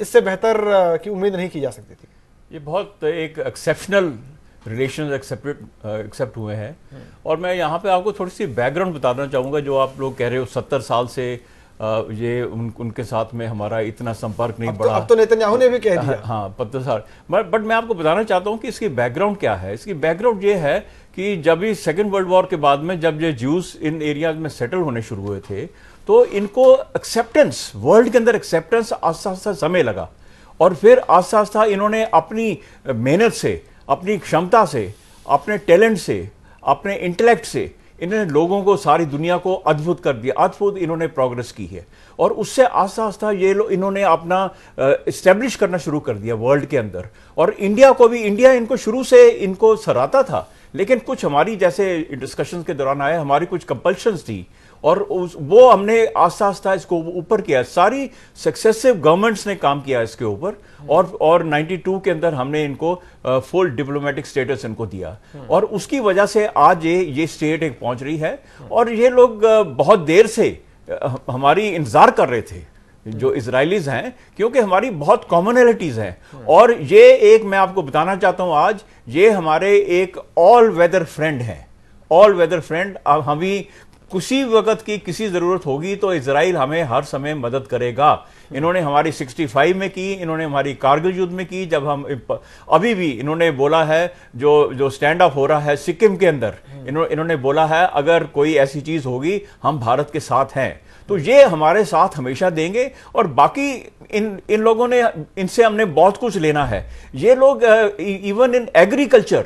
इससे बेहतर की उम्मीद नहीं की जा सकती थी। ये बहुत एक एक्सेप्शनल रिलेशन एक्सेप्ट हुए हैं। और मैं यहाँ पे आपको थोड़ी सी बैकग्राउंड बताना चाहूँगा। जो आप लोग कह रहे हो 70 साल से ये उनके साथ में हमारा इतना संपर्क नहीं बढ़ा। अब तो नेतन्याहू ने भी कह दिया। हाँ 70 साल। बट मैं आपको बताना चाहता हूँ कि इसकी बैकग्राउंड क्या है। इसकी बैकग्राउंड ये है कि जब ये सेकेंड वर्ल्ड वॉर के बाद में जब ये ज्यूज इन एरियाज में सेटल होने शुरू हुए थे, तो इनको एक्सेप्टेंस, वर्ल्ड के अंदर एक्सेप्टेंस आस्ता आस्ता समय लगा। और फिर आस्ता आस्ता इन्होंने अपनी मेहनत से, अपनी क्षमता से, अपने टैलेंट से, अपने इंटेलेक्ट से इन्होंने लोगों को, सारी दुनिया को अद्भुत कर दिया, अद्भुत इन्होंने प्रोग्रेस की है। और उससे आस्ता आस्ता ये लोग इन्होंने अपना इस्टेब्लिश करना शुरू कर दिया वर्ल्ड के अंदर। और इंडिया को भी, इंडिया इनको शुरू से इनको सराहता था, लेकिन कुछ हमारी जैसे डिस्कशंस के दौरान आए, हमारी कुछ कंपल्शंस थी और वो हमने आस्ता आस्ता इसको ऊपर किया। सारी सक्सेसिव गवर्नमेंट्स ने काम किया इसके ऊपर और 92 के अंदर हमने इनको फुल डिप्लोमेटिक स्टेटस इनको दिया और उसकी वजह से आज ये स्टेट एक पहुंच रही है। और ये लोग बहुत देर से हमारी इंतजार कर रहे थे जो इजरायलीज हैं, क्योंकि हमारी बहुत कॉमनैलिटीज हैं। और ये एक मैं आपको बताना चाहता हूं, आज ये हमारे एक ऑल वेदर फ्रेंड हैं, ऑल वेदर फ्रेंड। अब हमें किसी वक्त की किसी जरूरत होगी तो इजराइल हमें हर समय मदद करेगा। इन्होंने हमारी 65 में की, इन्होंने हमारी कारगिल युद्ध में की, जब हम अभी भी इन्होंने बोला है जो स्टैंड अप हो रहा है सिक्किम के अंदर, इन्होंने बोला है अगर कोई ऐसी चीज होगी हम भारत के साथ हैं। तो ये हमारे साथ हमेशा देंगे। और बाकी इन लोगों ने, इनसे हमने बहुत कुछ लेना है। ये लोग इवन इन एग्रीकल्चर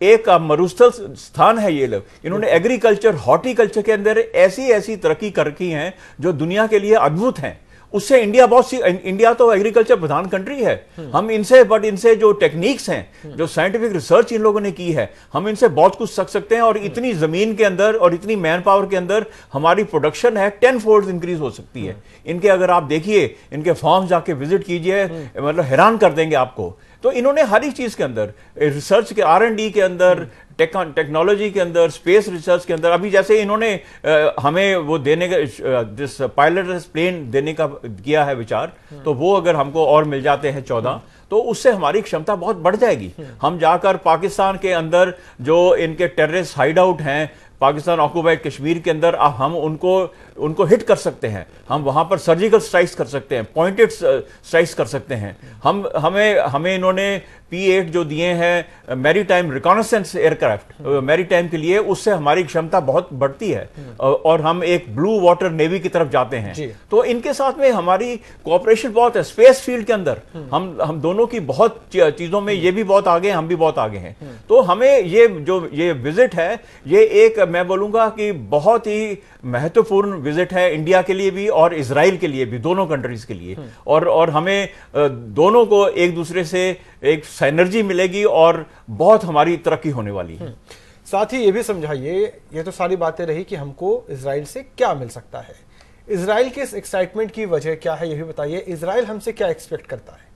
एक मरुस्थल स्थान है ये लोग, इन्होंने एग्रीकल्चर, हॉर्टिकल्चर के अंदर ऐसी तरक्की कर रखी हैं जो दुनिया के लिए अद्भुत हैं। उससे इंडिया तो एग्रीकल्चर प्रधान कंट्री है, हम इनसे जो टेक्निक्स हैं, जो साइंटिफिक रिसर्च इन लोगों ने की है, हम इनसे बहुत कुछ सीख सकते हैं। और इतनी जमीन के अंदर और इतनी मैन पावर के अंदर हमारी प्रोडक्शन है 10 फोल्ड इंक्रीज हो सकती है इनके। अगर आप देखिए इनके फार्म जाके विजिट कीजिए, मतलब हैरान कर देंगे आपको। तो इन्होंने हर एक चीज के अंदर, रिसर्च के R&D के अंदर, टेक्नोलॉजी के अंदर, स्पेस रिसर्च के अंदर, अभी जैसे इन्होंने हमें वो देने का, जिस पायलटलेस प्लेन देने का किया है विचार, तो वो अगर हमको और मिल जाते हैं 14, तो उससे हमारी क्षमता बहुत बढ़ जाएगी। हम जाकर पाकिस्तान के अंदर जो इनके टेररिस्ट हाइड आउट हैं, पाकिस्तान ऑक्युपाइड कश्मीर के अंदर, हम उनको हिट कर सकते हैं। हम वहां पर सर्जिकल स्ट्राइक्स कर सकते हैं, पॉइंटेड स्ट्राइक्स कर सकते हैं। हमें इन्होंने P-8 जो दिए हैं मैरीटाइम रिकॉनेसेंस एयरक्राफ्ट मैरीटाइम के लिए, उससे हमारी क्षमता बहुत बढ़ती है और हम एक ब्लू वाटर नेवी की तरफ जाते हैं। तो इनके साथ में हमारी कोऑपरेशन बहुत है। स्पेस फील्ड के अंदर हम दोनों की बहुत चीजों में, ये भी बहुत आगे हैं, हम भी बहुत आगे हैं। तो हमें ये विजिट है, ये एक मैं बोलूंगा कि बहुत ही महत्वपूर्ण विजिट है इंडिया के लिए भी और इजराइल के लिए भी, दोनों कंट्रीज के लिए। और हमें दोनों को एक दूसरे से एक एनर्जी मिलेगी और बहुत हमारी तरक्की होने वाली है। साथ ही ये भी समझाइए, ये तो सारी बातें रही कि हमको इजराइल से क्या मिल सकता है, इजराइल के इस एक्साइटमेंट की वजह क्या है, ये भी बताइए। इजराइल हमसे क्या एक्सपेक्ट करता है?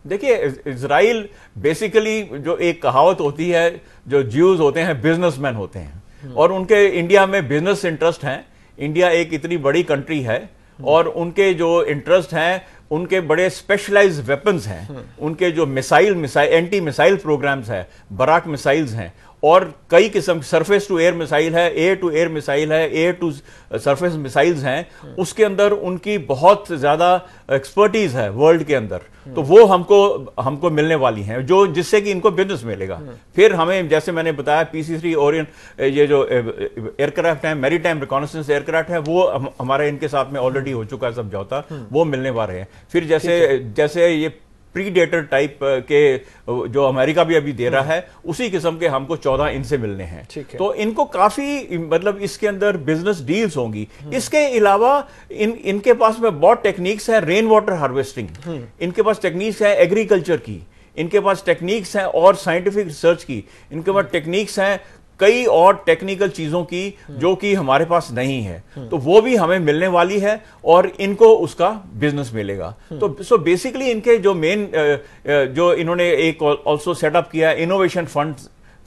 देखिए, इजराइल बेसिकली जो एक कहावत होती है, जो ज्यूज होते हैं बिजनेसमैन होते हैं और उनके इंडिया में बिजनेस इंटरेस्ट हैं। इंडिया एक इतनी बड़ी कंट्री है और उनके जो इंटरेस्ट हैं, उनके बड़े स्पेशलाइज्ड वेपन्स हैं, उनके जो मिसाइल एंटी मिसाइल प्रोग्राम्स हैं, बराक मिसाइल्स हैं और कई किस्म सरफेस टू एयर मिसाइल है, एयर टू एयर मिसाइल है, एयर टू सरफेस मिसाइल्स हैं। उसके अंदर उनकी बहुत ज्यादा एक्सपर्टीज है वर्ल्ड के अंदर। तो वो हमको मिलने वाली हैं, जो जिससे कि इनको बिजनेस मिलेगा। फिर हमें, जैसे मैंने बताया, PC-3 ओरियन, ये जो एयरक्राफ्ट है, मैरीटाइम रिकॉनेसेंस एयरक्राफ्ट है, वो हमारे इनके साथ में ऑलरेडी हो चुका है समझौता, वो मिलने वाले हैं। फिर जैसे ये प्रीडेटर टाइप के जो अमेरिका भी अभी दे रहा है, उसी किस्म के हमको 14 इनसे मिलने हैं। तो इनको काफी, मतलब इसके अंदर बिजनेस डील्स होंगी। इसके अलावा इनके पास में बहुत टेक्निक्स है रेन वाटर हार्वेस्टिंग, इनके पास टेक्निक्स है एग्रीकल्चर की, इनके पास टेक्निक्स हैं और साइंटिफिक रिसर्च की, इनके पास टेक्निक्स हैं कई और टेक्निकल चीजों की जो कि हमारे पास नहीं है। तो वो भी हमें मिलने वाली है और इनको उसका बिजनेस मिलेगा। तो सो बेसिकली इनके जो मेन, जो इन्होंने एक ऑल्सो सेटअप किया इनोवेशन फंड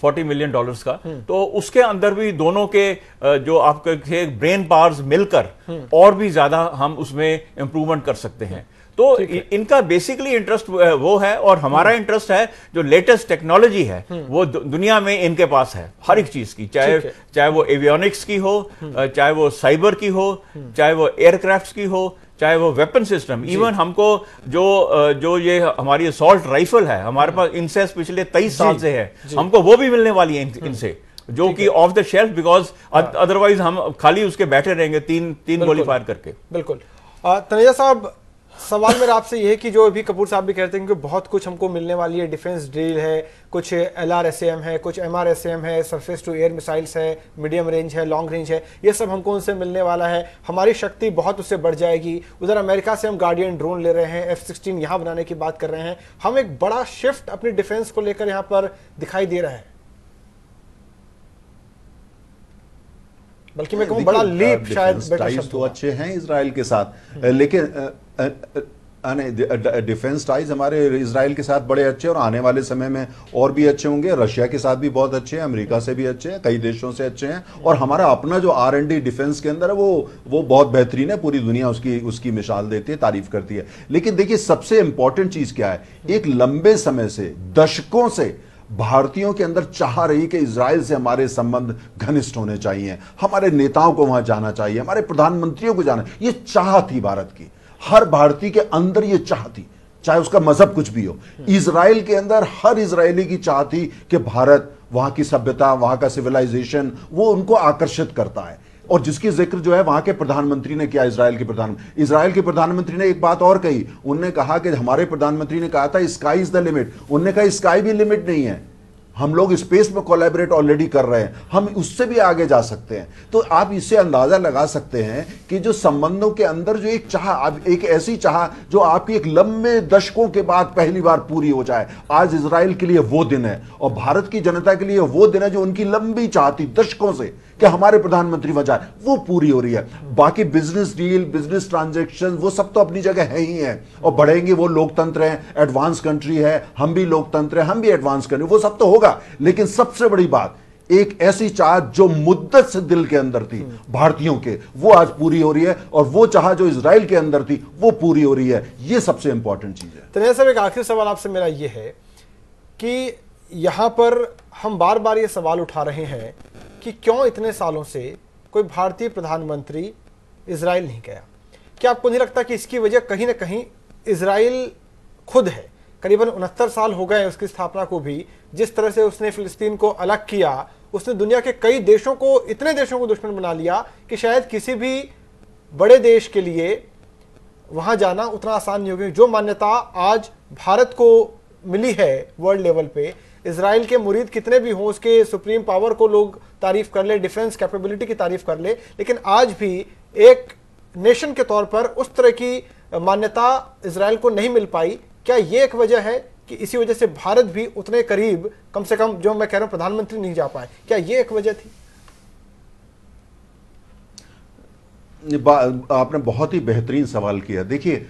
$40 मिलियन का, तो उसके अंदर भी दोनों के जो आपके ब्रेन पावर्स मिलकर और भी ज्यादा हम उसमें इंप्रूवमेंट कर सकते हैं। तो इनका बेसिकली इंटरेस्ट वो है और हमारा इंटरेस्ट है जो लेटेस्ट टेक्नोलॉजी है वो दुनिया में इनके पास है, हर एक चीज की, चाहे वो एवियोनिक्स की हो, चाहे वो साइबर की हो, चाहे वो एयरक्राफ्ट्स की हो, चाहे वो वेपन सिस्टम। इवन हमको जो ये हमारी असॉल्ट राइफल है, हमारे पास इनसे पिछले 23 साल से है, हमको वो भी मिलने वाली है इनसे, जो कि of the shelf, because otherwise हम खाली उसके बैठे रहेंगे तीन गोली फायर करके। बिल्कुल। तनेजा साहब, सवाल मेरा आपसे ये है कि जो अभी कपूर साहब भी कहते हैं कि बहुत कुछ हमको मिलने वाली है, डिफेंस डील है, कुछ LRSAM है, कुछ MRSAM है, सरफेस टू एयर मिसाइल्स है, मीडियम रेंज है, लॉन्ग रेंज है, ये सब हमको उनसे मिलने वाला है, हमारी शक्ति बहुत उससे बढ़ जाएगी। उधर अमेरिका से हम गार्डियन ड्रोन ले रहे हैं, F-16 यहाँ बनाने की बात कर रहे हैं। हम एक बड़ा शिफ्ट अपनी डिफेंस को लेकर यहाँ पर दिखाई दे रहा है, बल्कि मैं कहूँ बड़ा लीप शायद बेटर शब्द तो अच्छे हैं इजराइल के साथ, लेकिन डिफेंस टाइज हमारे इजराइल के साथ बड़े अच्छे और आने वाले समय में और भी अच्छे होंगे। रशिया के साथ भी बहुत अच्छे हैं, अमेरिका से भी अच्छे हैं, कई देशों से अच्छे हैं, और हमारा अपना जो R&D डिफेंस के अंदर है वो बहुत बेहतरीन है। पूरी दुनिया उसकी मिसाल देती है, तारीफ करती है। लेकिन देखिए सबसे इंपॉर्टेंट चीज क्या है, एक लंबे समय से, दशकों से भारतीयों के अंदर चाह रही कि इजराइल से हमारे संबंध घनिष्ठ होने चाहिए, हमारे नेताओं को वहां जाना चाहिए, हमारे प्रधानमंत्रियों को जाना, ये चाह थी भारत की, हर भारतीय के अंदर ये चाह थी, चाहे उसका मजहब कुछ भी हो। इजराइल के अंदर हर इजरायली की चाह थी कि भारत, वहां की सभ्यता, वहां का सिविलाइजेशन, वो उनको आकर्षित करता है। और जिसकी जिक्र जो है वहां के प्रधानमंत्री ने किया, इजराइल के प्रधानमंत्री ने एक बात और कही, उन्होंने कहा कि हमारे प्रधानमंत्री ने कहा था स्काई इज द लिमिट, उन्होंने कहा स्काई भी लिमिट नहीं है, हम लोग स्पेस में कोलैबोरेट ऑलरेडी कर रहे हैं, हम उससे भी आगे जा सकते हैं। तो आप इससे अंदाजा लगा सकते हैं कि जो संबंधों के अंदर जो एक चाह, एक ऐसी चाह जो आपकी एक लंबे दशकों के बाद पहली बार पूरी हो जाए, आज इजराइल के लिए वो दिन है और भारत की जनता के लिए वो दिन है जो उनकी लंबी चाह थी दशकों से कि हमारे प्रधानमंत्री वहां जाए, वो पूरी हो रही है। बाकी बिजनेस डील, बिजनेस ट्रांजैक्शन, वो सब तो अपनी जगह है ही है और बढ़ेंगे। वो लोकतंत्र है, एडवांस कंट्री है, हम भी लोकतंत्र है, हम भी एडवांस कंट्री, वो सब तो होगा। लेकिन सबसे बड़ी बात, एक ऐसी चाह जो मुद्दत से दिल के अंदर थी भारतीयों के, वो आज पूरी हो रही है, और वो चाह जो इजराइल के अंदर थी वो पूरी हो रही है। ये सबसे इंपॉर्टेंट चीज है। तनया साहब, एक आखिरी सवाल आपसे मेरा ये है कि यहां पर हम बार बार ये सवाल उठा रहे हैं कि क्यों इतने सालों से कोई भारतीय प्रधानमंत्री इजराइल नहीं गया। क्या आपको नहीं लगता कि इसकी वजह कहीं ना कहीं इजराइल खुद है? करीबन 69 साल हो गए उसकी स्थापना को भी। जिस तरह से उसने फिलिस्तीन को अलग किया, उसने दुनिया के कई देशों को, इतने देशों को दुश्मन बना लिया कि शायद किसी भी बड़े देश के लिए वहां जाना उतना आसान नहीं होगा। जो मान्यता आज भारत को मिली है वर्ल्ड लेवल पे, इजराइल के मुरीद कितने भी हों, उसके सुप्रीम पावर को लोग तारीफ कर ले, डिफेंस कैपेबिलिटी की तारीफ कर ले, लेकिन आज भी एक नेशन के तौर पर उस तरह की मान्यता इजराइल को नहीं मिल पाई। क्या ये एक वजह है कि इसी वजह से भारत भी उतने करीब, कम से कम जो मैं कह रहा हूं, प्रधानमंत्री नहीं जा पाए? क्या ये एक वजह थी? आपने बहुत ही बेहतरीन सवाल किया। देखिए,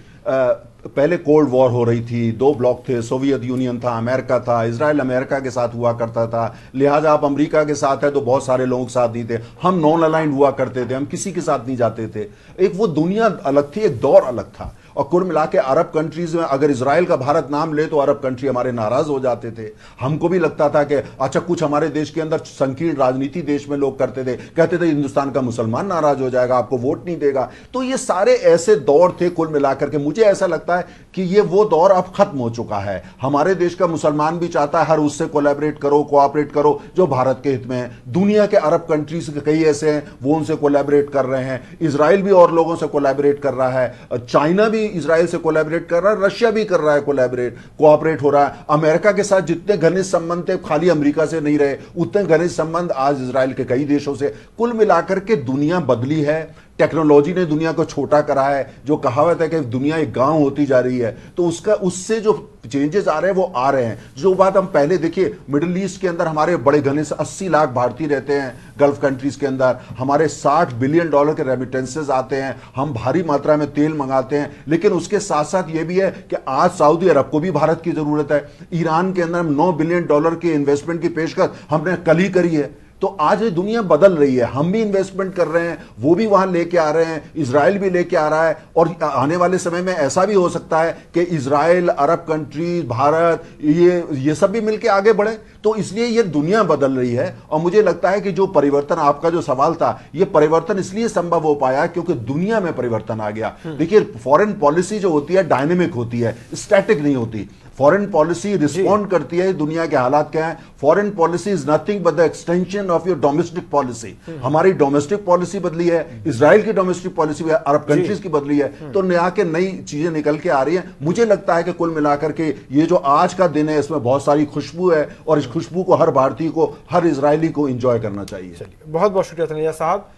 पहले कोल्ड वॉर हो रही थी, दो ब्लॉक थे, सोवियत यूनियन था, अमेरिका था, इजराइल अमेरिका के साथ हुआ करता था, लिहाजा आप अमेरिका के साथ है तो बहुत सारे लोगों के साथ नहीं थे, हम नॉन अलाइंड हुआ करते थे, हम किसी के साथ नहीं जाते थे। एक वो दुनिया अलग थी, एक दौर अलग था। और कुल मिला के अरब कंट्रीज में अगर इजराइल का भारत नाम ले तो अरब कंट्री हमारे नाराज हो जाते थे। हमको भी लगता था कि अच्छा, कुछ हमारे देश के अंदर संकीर्ण राजनीति देश में लोग करते थे, कहते थे हिंदुस्तान का मुसलमान नाराज हो जाएगा, आपको वोट नहीं देगा। तो ये सारे ऐसे दौर थे। कुल मिलाकर के मुझे ऐसा लगता है कि ये वो दौर अब खत्म हो चुका है। हमारे देश का मुसलमान भी चाहता है हर उससे कोलैबोरेट करो, कोऑपरेट करो जो भारत के हित में है। दुनिया के अरब कंट्रीज कई ऐसे हैं वो उनसे कोलैबोरेट कर रहे हैं, इजराइल भी और लोगों से कोलैबोरेट कर रहा है, चाइना भी इजराइल से कोलैबोरेट कर रहा है, रशिया भी कर रहा है कोलैबोरेट, कोऑपरेट हो रहा है। अमेरिका के साथ जितने घनिष्ठ संबंध थे, खाली अमेरिका से नहीं रहे, उतने घनिष्ठ संबंध आज इजराइल के कई देशों से। कुल मिलाकर के दुनिया बदली है, टेक्नोलॉजी ने दुनिया को छोटा करा है। जो कहावत है कि दुनिया एक गांव होती जा रही है, तो उससे जो चेंजेस आ रहे हैं वो आ रहे हैं। जो बात हम पहले देखिए, मिडिल ईस्ट के अंदर हमारे बड़े घनिष्ठ 80 लाख भारतीय रहते हैं, गल्फ कंट्रीज के अंदर हमारे $60 बिलियन के रेमिटेंसेस आते हैं, हम भारी मात्रा में तेल मंगाते हैं। लेकिन उसके साथ साथ ये भी है कि आज सऊदी अरब को भी भारत की जरूरत है। ईरान के अंदर $9 बिलियन की इन्वेस्टमेंट की पेशकश हमने कल ही करी है। तो आज ये दुनिया बदल रही है, हम भी इन्वेस्टमेंट कर रहे हैं, वो भी वहां लेके आ रहे हैं, इजराइल भी लेके आ रहा है। और आने वाले समय में ऐसा भी हो सकता है कि इजराइल, अरब कंट्री, भारत, ये सब भी मिलके आगे बढ़े। तो इसलिए ये दुनिया बदल रही है। और मुझे लगता है कि जो परिवर्तन, आपका जो सवाल था, ये परिवर्तन इसलिए संभव हो पाया क्योंकि दुनिया में परिवर्तन आ गया। देखिए, फॉरेन पॉलिसी जो होती है डायनेमिक होती है, स्टैटिक नहीं होती। फॉरेन पॉलिसी रिस्पॉन्ड करती है दुनिया के हालात क्या है। Foreign policy is nothing but the extension of your domestic policy. हमारी डोमेस्टिक पॉलिसी बदली है, इजराइल की डोमेस्टिक पॉलिसी अरब कंट्रीज की बदली है, तो नया के नई चीजें निकल के आ रही हैं। मुझे लगता है कि कुल मिलाकर के ये जो आज का दिन है इसमें बहुत सारी खुशबू है और इस खुशबू को हर भारतीय को, हर इजरायली को एंजॉय करना चाहिए। बहुत बहुत शुक्रिया तनैया साहब।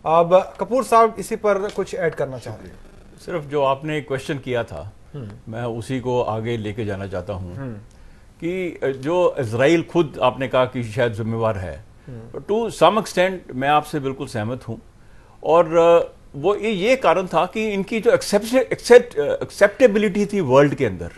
अब कपूर साहब इसी पर कुछ ऐड करना चाहते हैं? सिर्फ जो आपने क्वेश्चन किया था मैं उसी को आगे लेके जाना चाहता हूं कि जो इजराइल खुद आपने कहा कि शायद जिम्मेवार है, टू सम एक्सटेंट मैं आपसे बिल्कुल सहमत हूं। और वो ये कारण था कि इनकी जो एक्सेप्टेबिलिटी थी वर्ल्ड के अंदर,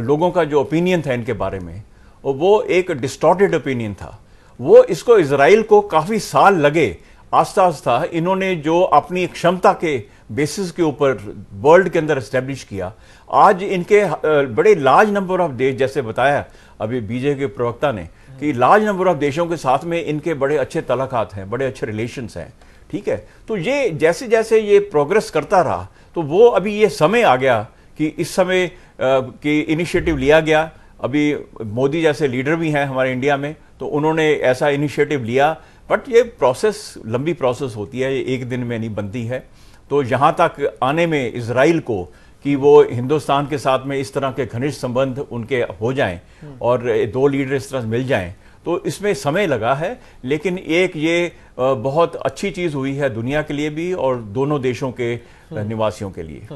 लोगों का जो ओपिनियन था इनके बारे में, वो एक डिस्टॉर्टेड ओपिनियन था। वो इसको इजराइल को काफी साल लगे, आस्ता आस्ता इन्होंने जो अपनी क्षमता के बेसिस के ऊपर वर्ल्ड के अंदर एस्टेब्लिश किया। आज इनके बड़े लार्ज नंबर ऑफ देश, जैसे बताया अभी बीजेपी के प्रवक्ता ने कि लार्ज नंबर ऑफ देशों के साथ में इनके बड़े अच्छे तलाकात हैं, बड़े अच्छे रिलेशंस हैं, ठीक है। तो ये जैसे जैसे ये प्रोग्रेस करता रहा तो वो अभी ये समय आ गया कि इस समय की इनिशिएटिव लिया गया। अभी मोदी जैसे लीडर भी हैं हमारे इंडिया में, तो उन्होंने ऐसा इनिशिएटिव लिया। बट ये प्रोसेस लंबी प्रोसेस होती है, ये एक दिन में नहीं बनती है। तो यहाँ तक आने में इजराइल को कि वो हिंदुस्तान के साथ में इस तरह के घनिष्ठ संबंध उनके हो जाएं और दो लीडर इस तरह मिल जाएं, तो इसमें समय लगा है। लेकिन एक ये बहुत अच्छी चीज़ हुई है दुनिया के लिए भी और दोनों देशों के निवासियों के लिए।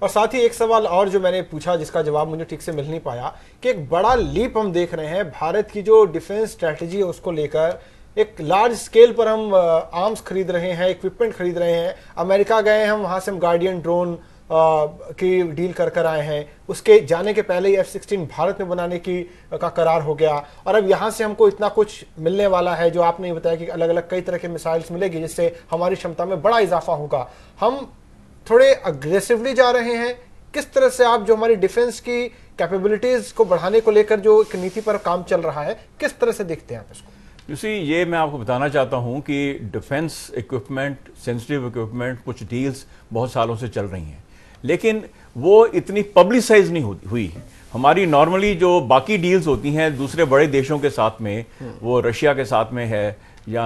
और साथ ही एक सवाल और जो मैंने पूछा जिसका जवाब मुझे ठीक से मिल नहीं पाया कि एक बड़ा लीप हम देख रहे हैं भारत की जो डिफेंस स्ट्रैटेजी है उसको लेकर। एक लार्ज स्केल पर हम आर्म्स खरीद रहे हैं, इक्विपमेंट खरीद रहे हैं। अमेरिका गए हम, वहां से हम गार्डियन ड्रोन की डील कर आए हैं। उसके जाने के पहले ही F-16 भारत में बनाने का करार हो गया। और अब यहाँ से हमको इतना कुछ मिलने वाला है जो आपने बताया कि अलग अलग कई तरह के मिसाइल्स मिलेगी जिससे हमारी क्षमता में बड़ा इजाफा होगा। हम थोड़े अग्रेसिवली जा रहे हैं। किस तरह से आप जो हमारी डिफेंस की कैपेबिलिटीज को बढ़ाने को लेकर जो एक नीति पर काम चल रहा है, किस तरह से देखते हैं आप इसको? ये मैं आपको बताना चाहता हूं कि डिफेंस इक्विपमेंट, सेंसिटिव इक्विपमेंट, कुछ डील्स बहुत सालों से चल रही हैं, लेकिन वो इतनी पब्लिसाइज नहीं हुई। हमारी नॉर्मली जो बाकी डील्स होती हैं दूसरे बड़े देशों के साथ में, वो रशिया के साथ में है या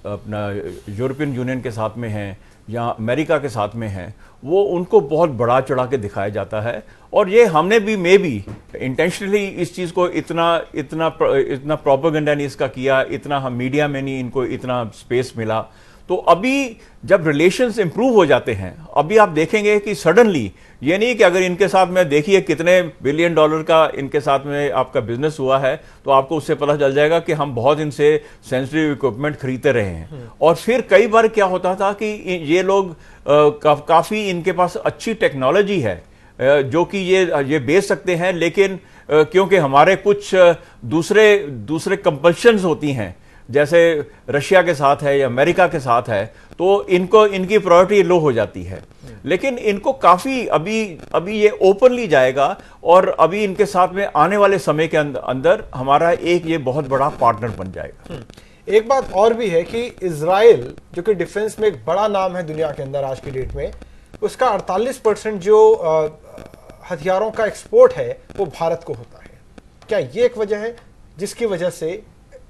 अपना यूरोपियन यूनियन के साथ में है या अमेरिका के साथ में है, वो उनको बहुत बड़ा चढ़ा के दिखाया जाता है। और ये हमने भी इंटेंशनली इस चीज़ को इतना प्रोपेगेंडा नहीं इसका किया, इतना हम मीडिया में नहीं इनको इतना स्पेस मिला। तो अभी जब रिलेशंस इंप्रूव हो जाते हैं, अभी आप देखेंगे कि सडनली ये नहीं कि अगर इनके साथ में देखिए कितने बिलियन डॉलर का इनके साथ में आपका बिजनेस हुआ है, तो आपको उससे पता चल जाएगा कि हम बहुत इनसे सेंसिटिव इक्विपमेंट खरीदते रहे हैं। और फिर कई बार क्या होता था कि ये लोग काफ़ी इनके पास अच्छी टेक्नोलॉजी है जो कि ये बेच सकते हैं, लेकिन क्योंकि हमारे कुछ दूसरे कंपल्शंस होती हैं, जैसे रशिया के साथ है या अमेरिका के साथ है, तो इनकी प्रायोरिटी लो हो जाती है। लेकिन इनको काफी अभी ये ओपनली जाएगा और अभी इनके साथ में आने वाले समय के अंदर हमारा एक ये बहुत बड़ा पार्टनर बन जाएगा। एक बात और भी है कि इजराइल जो कि डिफेंस में एक बड़ा नाम है दुनिया के अंदर आज की डेट में, उसका 48% जो हथियारों का एक्सपोर्ट है वो भारत को होता है। क्या ये एक वजह है जिसकी वजह से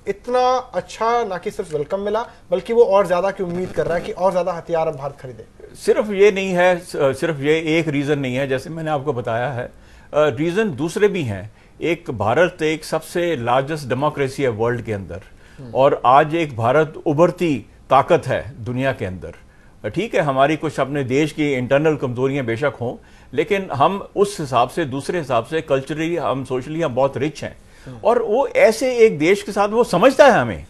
इतना अच्छा ना कि सिर्फ वेलकम मिला, बल्कि वो और ज्यादा की उम्मीद कर रहा है कि और ज्यादा हथियार अब भारत खरीदे? सिर्फ ये नहीं है, सिर्फ ये एक रीजन नहीं है, जैसे मैंने आपको बताया है, रीजन दूसरे भी हैं। एक भारत एक सबसे लार्जेस्ट डेमोक्रेसी है वर्ल्ड के अंदर, और आज एक भारत उभरती ताकत है दुनिया के अंदर। ठीक है, हमारी कुछ अपने देश की इंटरनल कमजोरियां बेशक हों, लेकिन हम उस हिसाब से, दूसरे हिसाब से कल्चरली, हम सोशली हम बहुत रिच हैं। और वो ऐसे एक देश के साथ वो समझता है हमें,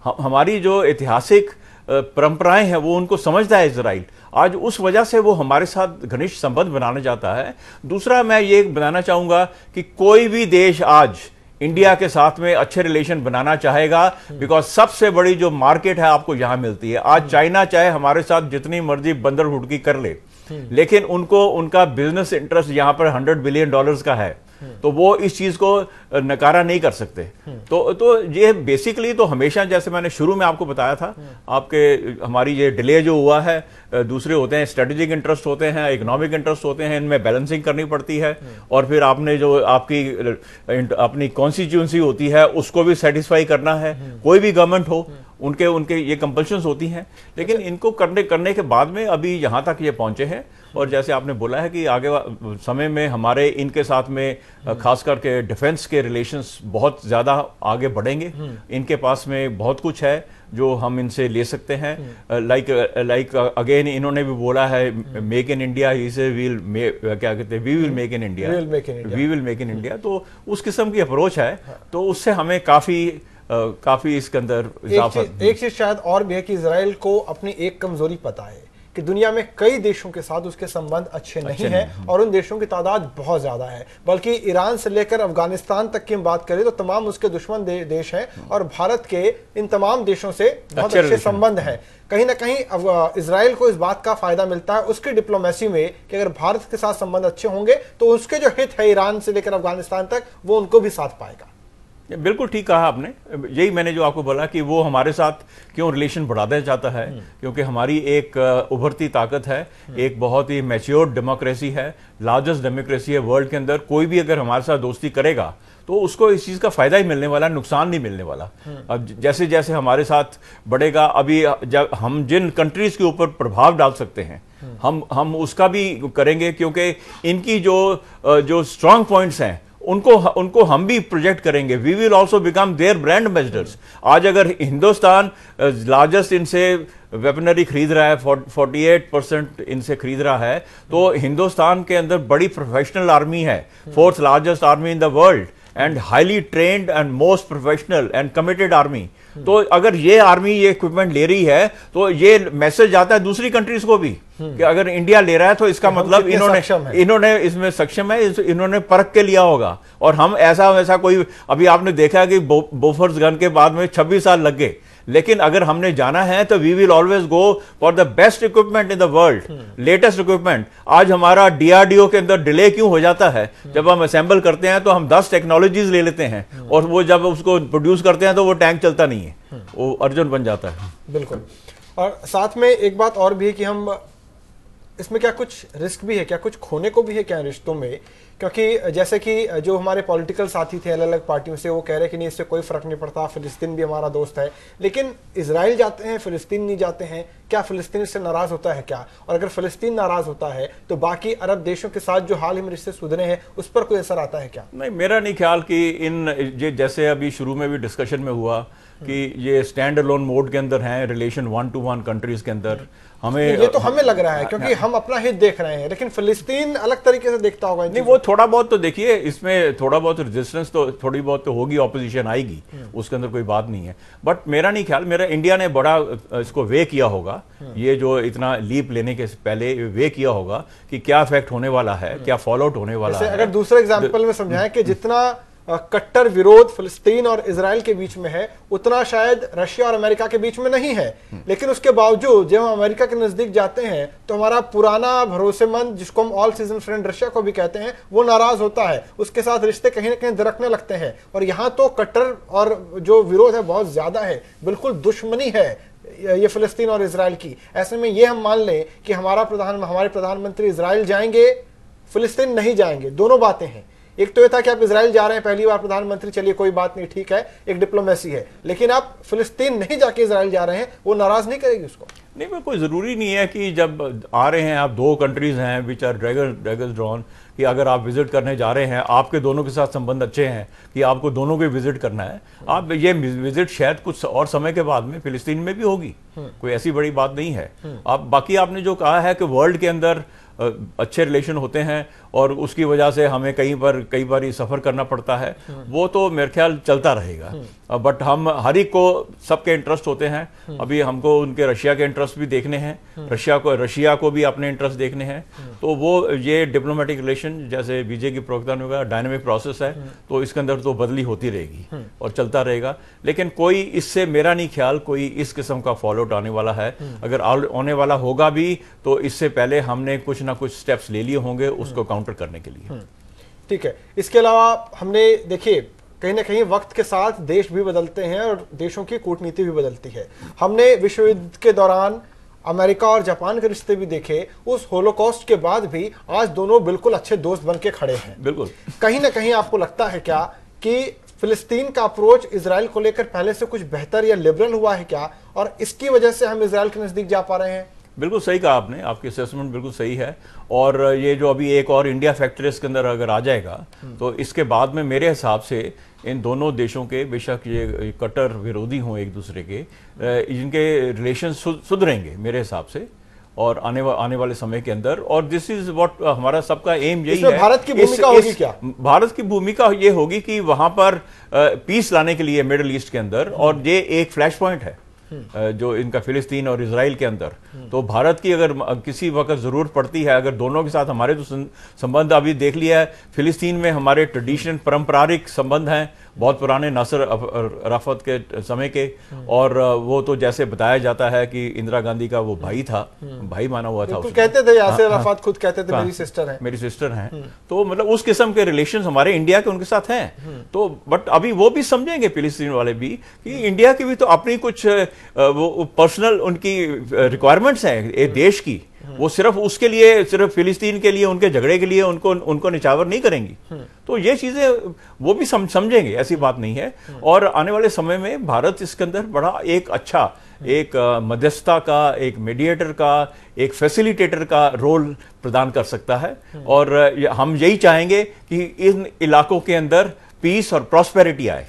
हमारी जो ऐतिहासिक परंपराएं हैं वो उनको समझता है इजराइल। आज उस वजह से वो हमारे साथ घनिष्ठ संबंध बनाना चाहता है। दूसरा मैं ये बताना चाहूंगा कि कोई भी देश आज इंडिया के साथ में अच्छे रिलेशन बनाना चाहेगा, बिकॉज सबसे बड़ी जो मार्केट है आपको यहां मिलती है। आज चाइना चाहे हमारे साथ जितनी मर्जी बंदर हुडकी कर ले, लेकिन उनका बिजनेस इंटरेस्ट यहां पर $100 बिलियन का है। तो वो इस चीज को नकारा नहीं कर सकते। तो ये बेसिकली तो हमेशा, जैसे मैंने शुरू में आपको बताया था, आपके हमारी ये डिले जो हुआ है, दूसरे होते हैं स्ट्रेटेजिक इंटरेस्ट होते हैं, इकोनॉमिक इंटरेस्ट होते हैं, इनमें बैलेंसिंग करनी पड़ती है, और फिर आपने जो आपकी अपनी कॉन्स्टिट्यूंसी होती है उसको भी सेटिस्फाई करना है। कोई भी गवर्नमेंट हो, उनके ये कंपल्शंस होती हैं, लेकिन इनको करने के बाद में अभी यहाँ तक ये पहुंचे हैं। और जैसे आपने बोला है कि आगे समय में हमारे इनके साथ में खास करके डिफेंस के रिलेशंस बहुत ज़्यादा आगे बढ़ेंगे। इनके पास में बहुत कुछ है जो हम इनसे ले सकते हैं। लाइक अगेन इन्होंने भी बोला है मेक इन इंडिया, इसे क्या कहते हैं, we will make in India, we will make in India. तो उस किस्म की अप्रोच है, तो उससे हमें काफी इसके अंदर एक चीज शायद और भी है कि इजराइल को अपनी एक कमजोरी पता है कि दुनिया में कई देशों के साथ उसके संबंध अच्छे नहीं हैं, और उन देशों की तादाद बहुत ज्यादा है। बल्कि ईरान से लेकर अफगानिस्तान तक की हम बात करें तो तमाम उसके दुश्मन देश हैं, और भारत के इन तमाम देशों से बहुत अच्छे संबंध हैं। कहीं ना कहीं इजराइल को इस बात का फायदा मिलता है उसकी डिप्लोमेसी में कि अगर भारत के साथ संबंध अच्छे होंगे तो उसके जो हित है ईरान से लेकर अफगानिस्तान तक, वो उनको भी साथ पाएगा। बिल्कुल ठीक कहा आपने। यही मैंने जो आपको बोला कि वो हमारे साथ क्यों रिलेशन बढ़ाना चाहता है, क्योंकि हमारी एक उभरती ताकत है, एक बहुत ही मैच्योर्ड डेमोक्रेसी है, लार्जेस्ट डेमोक्रेसी है वर्ल्ड के अंदर। कोई भी अगर हमारे साथ दोस्ती करेगा तो उसको इस चीज का फायदा ही मिलने वाला, नुकसान नहीं मिलने वाला। अब जैसे जैसे हमारे साथ बढ़ेगा, अभी जब हम जिन कंट्रीज के ऊपर प्रभाव डाल सकते हैं हम उसका भी करेंगे, क्योंकि इनकी जो स्ट्रांग पॉइंट्स हैं उनको हम भी प्रोजेक्ट करेंगे। We will also become their brand ambassadors. आज अगर हिंदुस्तान लार्जेस्ट इनसे वेपनरी खरीद रहा है, 48% इनसे खरीद रहा है, तो हिंदुस्तान के अंदर बड़ी प्रोफेशनल आर्मी है, 4th largest army in the world, and highly trained and most professional and committed army. तो अगर ये आर्मी ये इक्विपमेंट ले रही है तो ये मैसेज जाता है दूसरी कंट्रीज को भी कि अगर इंडिया ले रहा है तो इसका मतलब इन्होंने इसमें सक्षम है, इन्होंने परख के लिया होगा। और हम ऐसा कोई, अभी आपने देखा कि बोफर्स गन के बाद में 26 साल लग गए, लेकिन अगर हमने जाना है तो we will always go for the best equipment in the world, latest equipment. आज हमारा डीआरडीओ के अंदर डिले क्यों हो जाता है? जब हम असेंबल करते हैं तो हम 10 टेक्नोलॉजीज ले लेते हैं, और वो जब उसको प्रोड्यूस करते हैं तो वो टैंक चलता नहीं है, वो अर्जुन बन जाता है। बिल्कुल। और साथ में एक बात और भी है कि हम इसमें क्या कुछ रिस्क भी है, क्या कुछ खोने को भी है क्या रिश्तों में? क्योंकि जैसे कि जो हमारे पॉलिटिकल साथी थे अलग अलग पार्टियों से, वो कह रहे हैं कि नहीं इससे कोई फर्क नहीं पड़ता, फिलिस्तीन भी हमारा दोस्त है। लेकिन इजराइल जाते हैं, फिलिस्तीन नहीं जाते हैं, क्या फिलिस्तीन इससे नाराज होता है क्या? और अगर फिलिस्तीन नाराज होता है तो बाकी अरब देशों के साथ जो हाल ही में रिश्ते सुधरे हैं उस पर कोई असर आता है क्या? नहीं, मेरा नहीं ख्याल कि जैसे अभी शुरू में भी डिस्कशन में हुआ कि ये स्टैंड अलोन मोड के अंदर हैं रिलेशन 1-to-1 कंट्रीज के अंदर। ये तो हमें लग रहा है क्योंकि हम अपना हित देख रहे हैं, लेकिन फिलिस्तीन अलग तरीके से देखता होगा। नहीं, वो थोड़ा बहुत तो देखिए, इसमें थोड़ा बहुत रेजिस्टेंस तो थोड़ी बहुत तो होगी, ऑपोजिशन आएगी, उसके अंदर कोई बात नहीं है। बट मेरा नहीं ख्याल, मेरा इंडिया ने बड़ा इसको वे किया होगा, ये जो इतना लीप लेने के पहले वे किया होगा कि क्या इफेक्ट होने वाला है, क्या फॉलो आउट होने वाला है। अगर दूसरे एग्जाम्पल में समझाएं कि जितना कट्टर विरोध फिलिस्तीन और इजराइल के बीच में है उतना शायद रशिया और अमेरिका के बीच में नहीं है, लेकिन उसके बावजूद जब हम अमेरिका के नजदीक जाते हैं तो हमारा पुराना भरोसेमंद, जिसको हम ऑल सीजन फ्रेंड रशिया को भी कहते हैं, वो नाराज होता है, उसके साथ रिश्ते कहीं ना कहीं दरकने लगते हैं। और यहाँ तो कट्टर और जो विरोध है बहुत ज्यादा है, बिल्कुल दुश्मनी है ये फिलिस्तीन और इजराइल की। ऐसे में ये हम मान लें कि हमारे प्रधानमंत्री इजराइल जाएंगे, फिलिस्तीन नहीं जाएंगे, दोनों बातें हैं। एक तो ये था कि आप इजराइल जा रहे हैं पहली बार प्रधानमंत्री, चलिए कोई बात नहीं, ठीक है, एक डिप्लोमेसी है, लेकिन आप फिलिस्तीन नहीं जाके इजराइल जा रहे हैं, वो नाराज नहीं करेगी उसको? नहीं, कोई जरूरी नहीं है कि जब आ रहे हैं आप, 2 कंट्रीज हैं विच आर ड्रैगन्स ड्रॉन, कि अगर आप विजिट करने जा रहे हैं, आपके दोनों के साथ संबंध अच्छे हैं कि आपको दोनों को विजिट करना है, आप ये विजिट शायद कुछ और समय के बाद में फिलिस्तीन में भी होगी, कोई ऐसी बड़ी बात नहीं है। आप बाकी आपने जो कहा है कि वर्ल्ड के अंदर अच्छे रिलेशन होते हैं और उसकी वजह से हमें कई बार सफ़र करना पड़ता है, वो तो मेरे ख्याल चलता रहेगा। बट हम हर एक को सबके इंटरेस्ट होते हैं। अभी हमको उनके रशिया के इंटरेस्ट भी देखने हैं, रशिया को भी अपने इंटरेस्ट देखने हैं। तो वो ये डिप्लोमेटिक रिलेशन, जैसे विजय की प्रवक्ता ने कहा, डायनामिक प्रोसेस है, तो इसके अंदर तो बदली होती रहेगी और चलता रहेगा। लेकिन कोई इससे, मेरा नहीं ख्याल कोई इस किस्म का फॉलो आउट आने वाला है। अगर आने वाला होगा भी तो इससे पहले हमने कुछ ना कुछ स्टेप्स ले लिए होंगे उसको काउंटर करने के लिए। ठीक है, इसके अलावा हमने देखिए कहीं ना कहीं वक्त के साथ देश भी बदलते हैं और देशों की कूटनीति भी बदलती है। हमने विश्व युद्ध के दौरान अमेरिका और जापान के रिश्ते भी देखे, उस होलोकॉस्ट के बाद भी आज दोनों बिल्कुल अच्छे दोस्त बन के खड़े हैं। बिल्कुल। कहीं ना कहीं आपको लगता है क्या कि फिलिस्तीन का अप्रोच इजराइल को लेकर पहले से कुछ बेहतर या लिबरल हुआ है क्या, और इसकी वजह से हम इजराइल के नजदीक जा पा रहे हैं? बिल्कुल सही कहा आपने, आपकी असेसमेंट बिल्कुल सही है। और ये जो अभी एक और इंडिया फैक्टर इसके अंदर अगर आ जाएगा तो इसके बाद में मेरे हिसाब से इन दोनों देशों के, बेशक ये कट्टर विरोधी हों एक दूसरे के, इनके रिलेशन सुधरेंगे मेरे हिसाब से और आने वाले समय के अंदर। और दिस इज व्हाट हमारा सबका एम यही है। भारत की भूमिका होगी क्या? भारत की भूमिका ये होगी कि वहां पर पीस लाने के लिए मिडिल ईस्ट के अंदर, और ये एक फ्लैश पॉइंट है जो इनका फिलिस्तीन और इजराइल के अंदर। तो भारत की अगर किसी वक्त जरूरत पड़ती है, अगर दोनों के साथ हमारे तो संबंध अभी देख लिया है, फिलिस्तीन में हमारे ट्रेडिशन पारंपरिक संबंध हैं बहुत पुराने, नासिर अराफत के समय के, और वो तो जैसे बताया जाता है कि इंदिरा गांधी का वो भाई था, भाई माना हुआ था। कहते थे यासिर अराफत खुद कहते थे मेरी सिस्टर है। तो मतलब उस किस्म के रिलेशन हमारे इंडिया के उनके साथ हैं। तो बट अभी वो भी समझेंगे फिलिस्तीन वाले भी कि इंडिया की भी तो अपनी कुछ वो पर्सनल उनकी रिक्वायरमेंट्स हैं एक देश की, वो सिर्फ उसके लिए, सिर्फ फिलिस्तीन के लिए, उनके झगड़े के लिए उनको निछावर नहीं करेंगी। तो ये चीजें वो भी समझेंगे, ऐसी बात नहीं है। और आने वाले समय में भारत इसके अंदर बड़ा एक अच्छा, एक मध्यस्थता का, एक मीडिएटर का, एक फैसिलिटेटर का रोल प्रदान कर सकता है। और हम यही चाहेंगे कि इन इलाकों के अंदर पीस और प्रॉस्पेरिटी आए।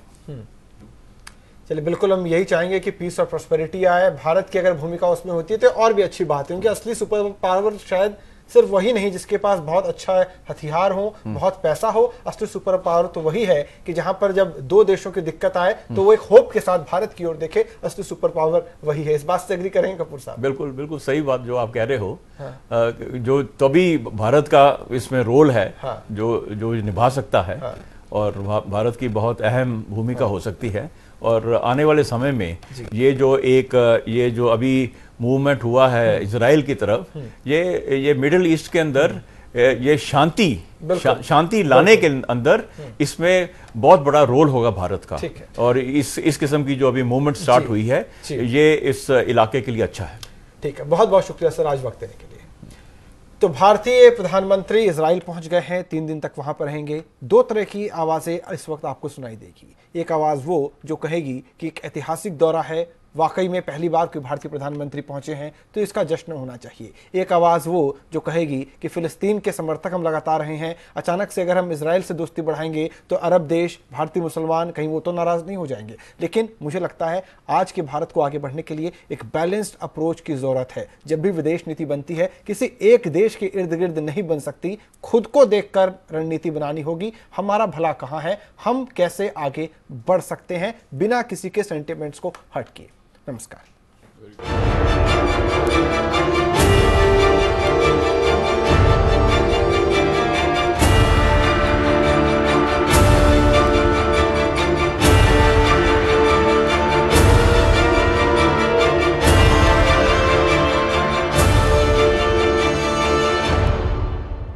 चलिए, बिल्कुल हम यही चाहेंगे कि पीस और प्रॉस्पेरिटी आए। भारत की अगर भूमिका उसमें होती है तो और भी अच्छी बात है, क्योंकि असली सुपर पावर शायद सिर्फ वही नहीं जिसके पास बहुत अच्छा हथियार हो, बहुत पैसा हो। असली सुपर पावर तो वही है कि जहां पर जब दो देशों की दिक्कत आए तो वो एक होप के साथ भारत की ओर देखे। असली सुपर पावर वही है। इस बात से एग्री करेंगे कपूर साहब? बिल्कुल बिल्कुल सही बात जो आप कह रहे हो। जो तभी भारत का इसमें रोल है जो निभा सकता है, और भारत की बहुत अहम भूमिका हो सकती है। और आने वाले समय में ये जो अभी मूवमेंट हुआ है इजराइल की तरफ, ये मिडिल ईस्ट के अंदर ये शांति लाने के अंदर इसमें बहुत बड़ा रोल होगा भारत का। और इस किस्म की जो अभी मूवमेंट स्टार्ट हुई है, ये इस इलाके के लिए अच्छा है। ठीक है, बहुत बहुत शुक्रिया सर आज वक्त देने के लिए। तो भारतीय प्रधानमंत्री इजराइल पहुंच गए हैं, 3 दिन तक वहां पर रहेंगे। 2 तरह की आवाजें इस वक्त आपको सुनाई देगी। एक आवाज वो जो कहेगी कि एक ऐतिहासिक दौरा है, वाकई में पहली बार कोई भारतीय प्रधानमंत्री पहुंचे हैं तो इसका जश्न होना चाहिए। एक आवाज वो जो कहेगी कि फिलिस्तीन के समर्थक हम लगातार रहे हैं, अचानक से अगर हम इजराइल से दोस्ती बढ़ाएंगे तो अरब देश, भारतीय मुसलमान कहीं वो तो नाराज नहीं हो जाएंगे। लेकिन मुझे लगता है आज के भारत को आगे बढ़ने के लिए एक बैलेंस्ड अप्रोच की जरूरत है। जब भी विदेश नीति बनती है किसी एक देश के इर्द गिर्द नहीं बन सकती, खुद को देखकर रणनीति बनानी होगी। हमारा भला कहाँ है, हम कैसे आगे बढ़ सकते हैं बिना किसी के सेंटिमेंट्स को हट किए। नमस्कार।